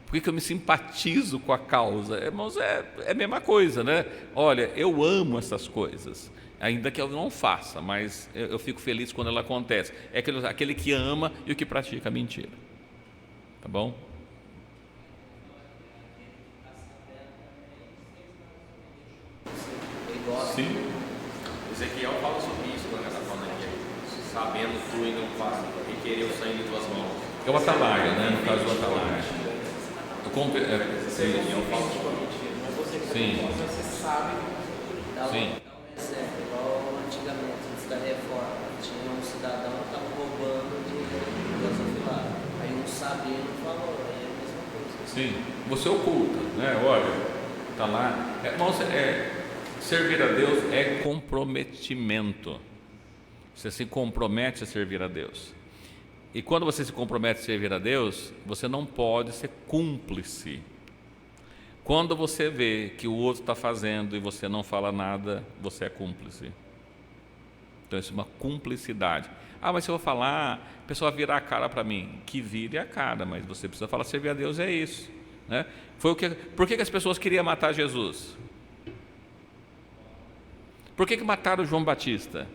Por que eu me simpatizo com a causa? Irmãos, é a mesma coisa, né? Olha, eu amo essas coisas, ainda que eu não faça, mas eu fico feliz quando ela acontece. É aquele que ama e o que pratica a mentira. Tá bom? Sim. Ezequiel fala sobre isso quando está falando aqui. Sabendo tu e não faz, e querer o sangue de tuas mãos. É o atalaia, né? No caso do atalaia. Ezequiel fala sobre a mentira, mas você sabe. Sim. Exemplo, igual antigamente, antes da reforma, tinha um cidadão que estava roubando de gasofilar. Aí um sabendo falou, aí é a mesma coisa. Sim, você oculta, né? Olha, está lá. Irmãos, servir a Deus é comprometimento. Você se compromete a servir a Deus. E quando você se compromete a servir a Deus, você não pode ser cúmplice. Quando você vê que o outro está fazendo e você não fala nada, você é cúmplice. Então isso é uma cumplicidade. Ah, mas se eu falar, a pessoa virar a cara para mim. Que vire a cara, mas você precisa falar, servir a Deus é isso, né? Por que as pessoas queriam matar Jesus? Por que mataram João Batista?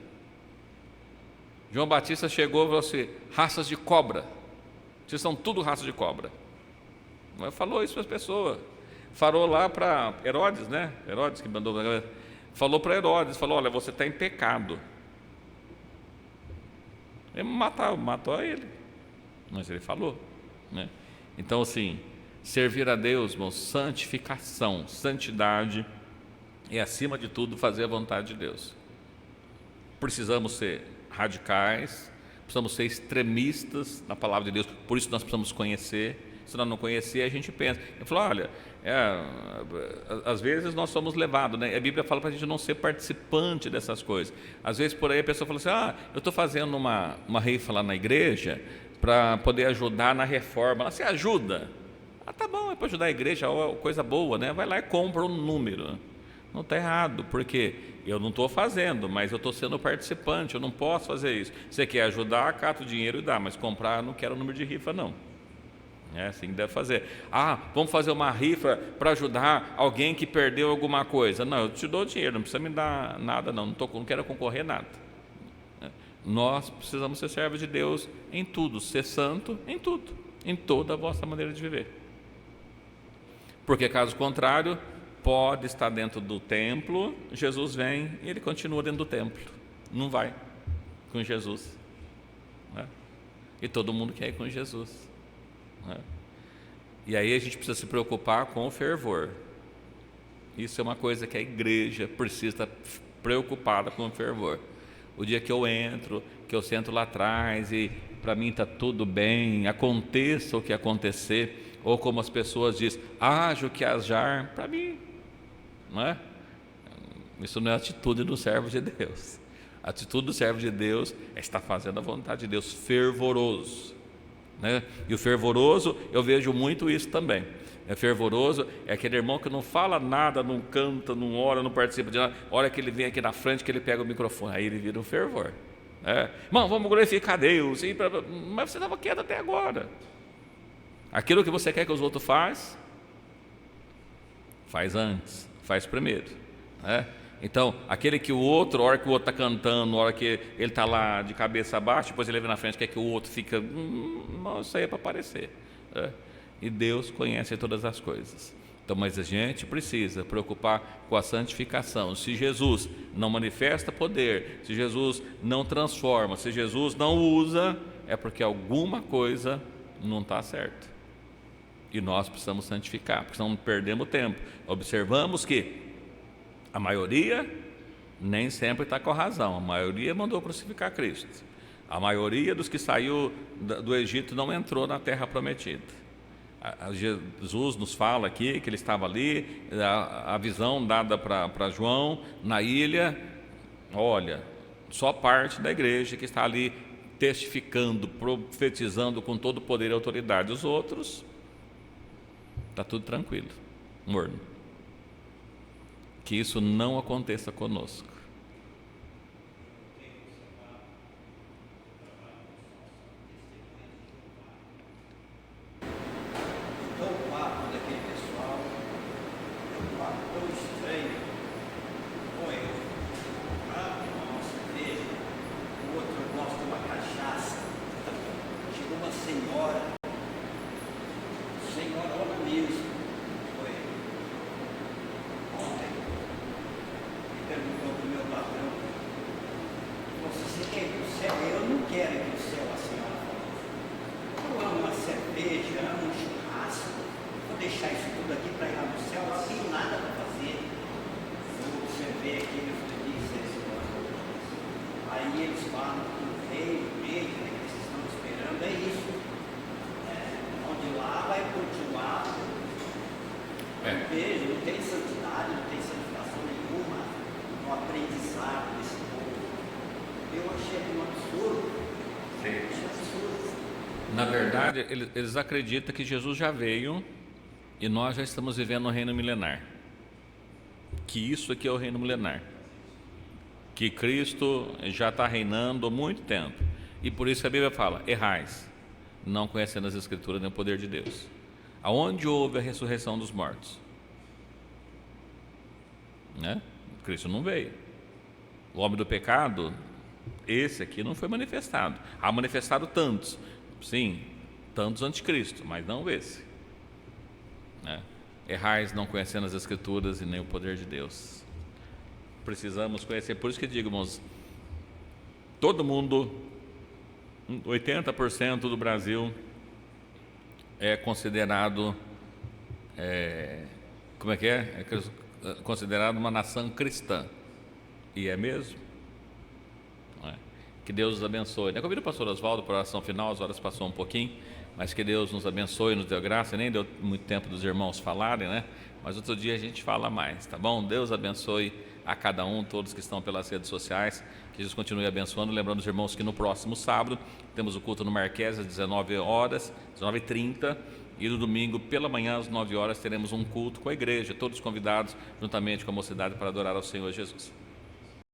João Batista chegou e falou assim, raças de cobra, vocês são tudo raça de cobra. Mas falou isso para as pessoas. Falou lá para Herodes, né? Herodes que mandou. Falou para Herodes, falou, olha, você está em pecado. Ele matou ele. Mas ele falou, né? Então assim, servir a Deus, irmão, santificação, santidade é, acima de tudo, fazer a vontade de Deus. Precisamos ser radicais, precisamos ser extremistas na palavra de Deus, por isso nós precisamos conhecer. Se nós não conhecer, a gente pensa. Eu falo, olha, às vezes nós somos levados, né? A Bíblia fala para a gente não ser participante dessas coisas. Às vezes por aí a pessoa fala assim, eu estou fazendo uma rifa lá na igreja para poder ajudar na reforma. Você ajuda? Tá bom, é para ajudar a igreja, coisa boa, né? Vai lá e compra um número. Não está errado, porque eu não estou fazendo, mas eu estou sendo participante, eu não posso fazer isso. Você quer ajudar, cata o dinheiro e dá, mas comprar, não quero o número de rifa, não. É assim que deve fazer. Vamos fazer uma rifa para ajudar alguém que perdeu alguma coisa. Não, eu te dou dinheiro, não precisa me dar nada, não quero concorrer a nada. Nós precisamos ser servos de Deus em tudo, ser santo em tudo, em toda a vossa maneira de viver. Porque caso contrário, pode estar dentro do templo, Jesus vem e ele continua dentro do templo, não vai com Jesus, né? E todo mundo quer ir com Jesus, né? E aí a gente precisa se preocupar com o fervor. Isso é uma coisa que a igreja precisa estar preocupada com o fervor. O dia que eu entro, que eu sento lá atrás e para mim está tudo bem, aconteça o que acontecer, ou como as pessoas dizem, haja o que hajar, para mim, não é? Isso não é atitude do servo de Deus. A atitude do servo de Deus é estar fazendo a vontade de Deus, fervoroso, né? E o fervoroso, eu vejo muito isso também. Fervoroso é aquele irmão que não fala nada, não canta, não ora, não participa de nada. A hora que ele vem aqui na frente, que ele pega o microfone, aí ele vira um fervor, né? Irmão, vamos glorificar Deus. Mas você estava quieto até agora. Aquilo que você quer que os outros façam, faz antes, faz primeiro, né? Então, aquele que o outro, a hora que o outro está cantando, a hora que ele está lá de cabeça abaixo, depois ele vem na frente, quer que o outro fica, não, isso aí é para aparecer, né? E Deus conhece todas as coisas. Então, mas a gente precisa preocupar com a santificação. Se Jesus não manifesta poder, se Jesus não transforma, se Jesus não usa, é porque alguma coisa não está certa. E nós precisamos santificar, porque senão perdemos tempo. Observamos que a maioria nem sempre está com a razão. A maioria mandou crucificar Cristo. A maioria dos que saiu do Egito não entrou na terra prometida. Jesus nos fala aqui que ele estava ali, a visão dada para João na ilha. Olha, só parte da igreja que está ali testificando, profetizando com todo o poder e autoridade. Os outros, está tudo tranquilo, morno. Que isso não aconteça conosco. Então o papo daquele pessoal é um papo tão estranho com ele. Uma cerveja, o outro gosta de uma cachaça. Chegou uma senhora mesmo, foi ontem, e perguntou para o meu patrão, você quer ir para o céu? Eu não quero ir para o céu, a senhora falou. Eu amo uma cerveja, amo um churrasco, vou deixar isso tudo aqui para ir lá no céu, não tenho nada para fazer. Eu observei aqui, eu falei, isso é senhora. Aí eles falam que veio, que vocês estão esperando, é isso. Onde lá vai continuar. Não vejo, não tem santidade, não tem santificação nenhuma no aprendizado desse povo. Eu achei um absurdo. Achei absurdo. Na verdade, eles acreditam que Jesus já veio e nós já estamos vivendo no reino milenar. Que isso aqui é o reino milenar. Que Cristo já está reinando há muito tempo. E por isso a Bíblia fala, errais, não conhecendo as Escrituras nem o poder de Deus. Aonde houve a ressurreição dos mortos? Né? Cristo não veio. O homem do pecado, esse aqui não foi manifestado. Há manifestado tantos, sim, tantos anticristo, mas não esse, né? Errais não conhecendo as Escrituras e nem o poder de Deus. Precisamos conhecer, por isso que digo, irmãos, todo mundo, 80% do Brasil é considerado, como é que é? considerada uma nação cristã. E é mesmo. Não é? Que Deus nos abençoe. Eu convido o pastor Oswaldo para a oração final, as horas passou um pouquinho, mas que Deus nos abençoe, nos dê graça. Nem deu muito tempo dos irmãos falarem, né? Mas outro dia a gente fala mais, tá bom? Deus abençoe a cada um, todos que estão pelas redes sociais, que Jesus continue abençoando. Lembrando os irmãos que no próximo sábado temos o culto no Marquês às 19h30, e no domingo pela manhã às 9 horas teremos um culto com a igreja, todos convidados juntamente com a mocidade para adorar ao Senhor Jesus.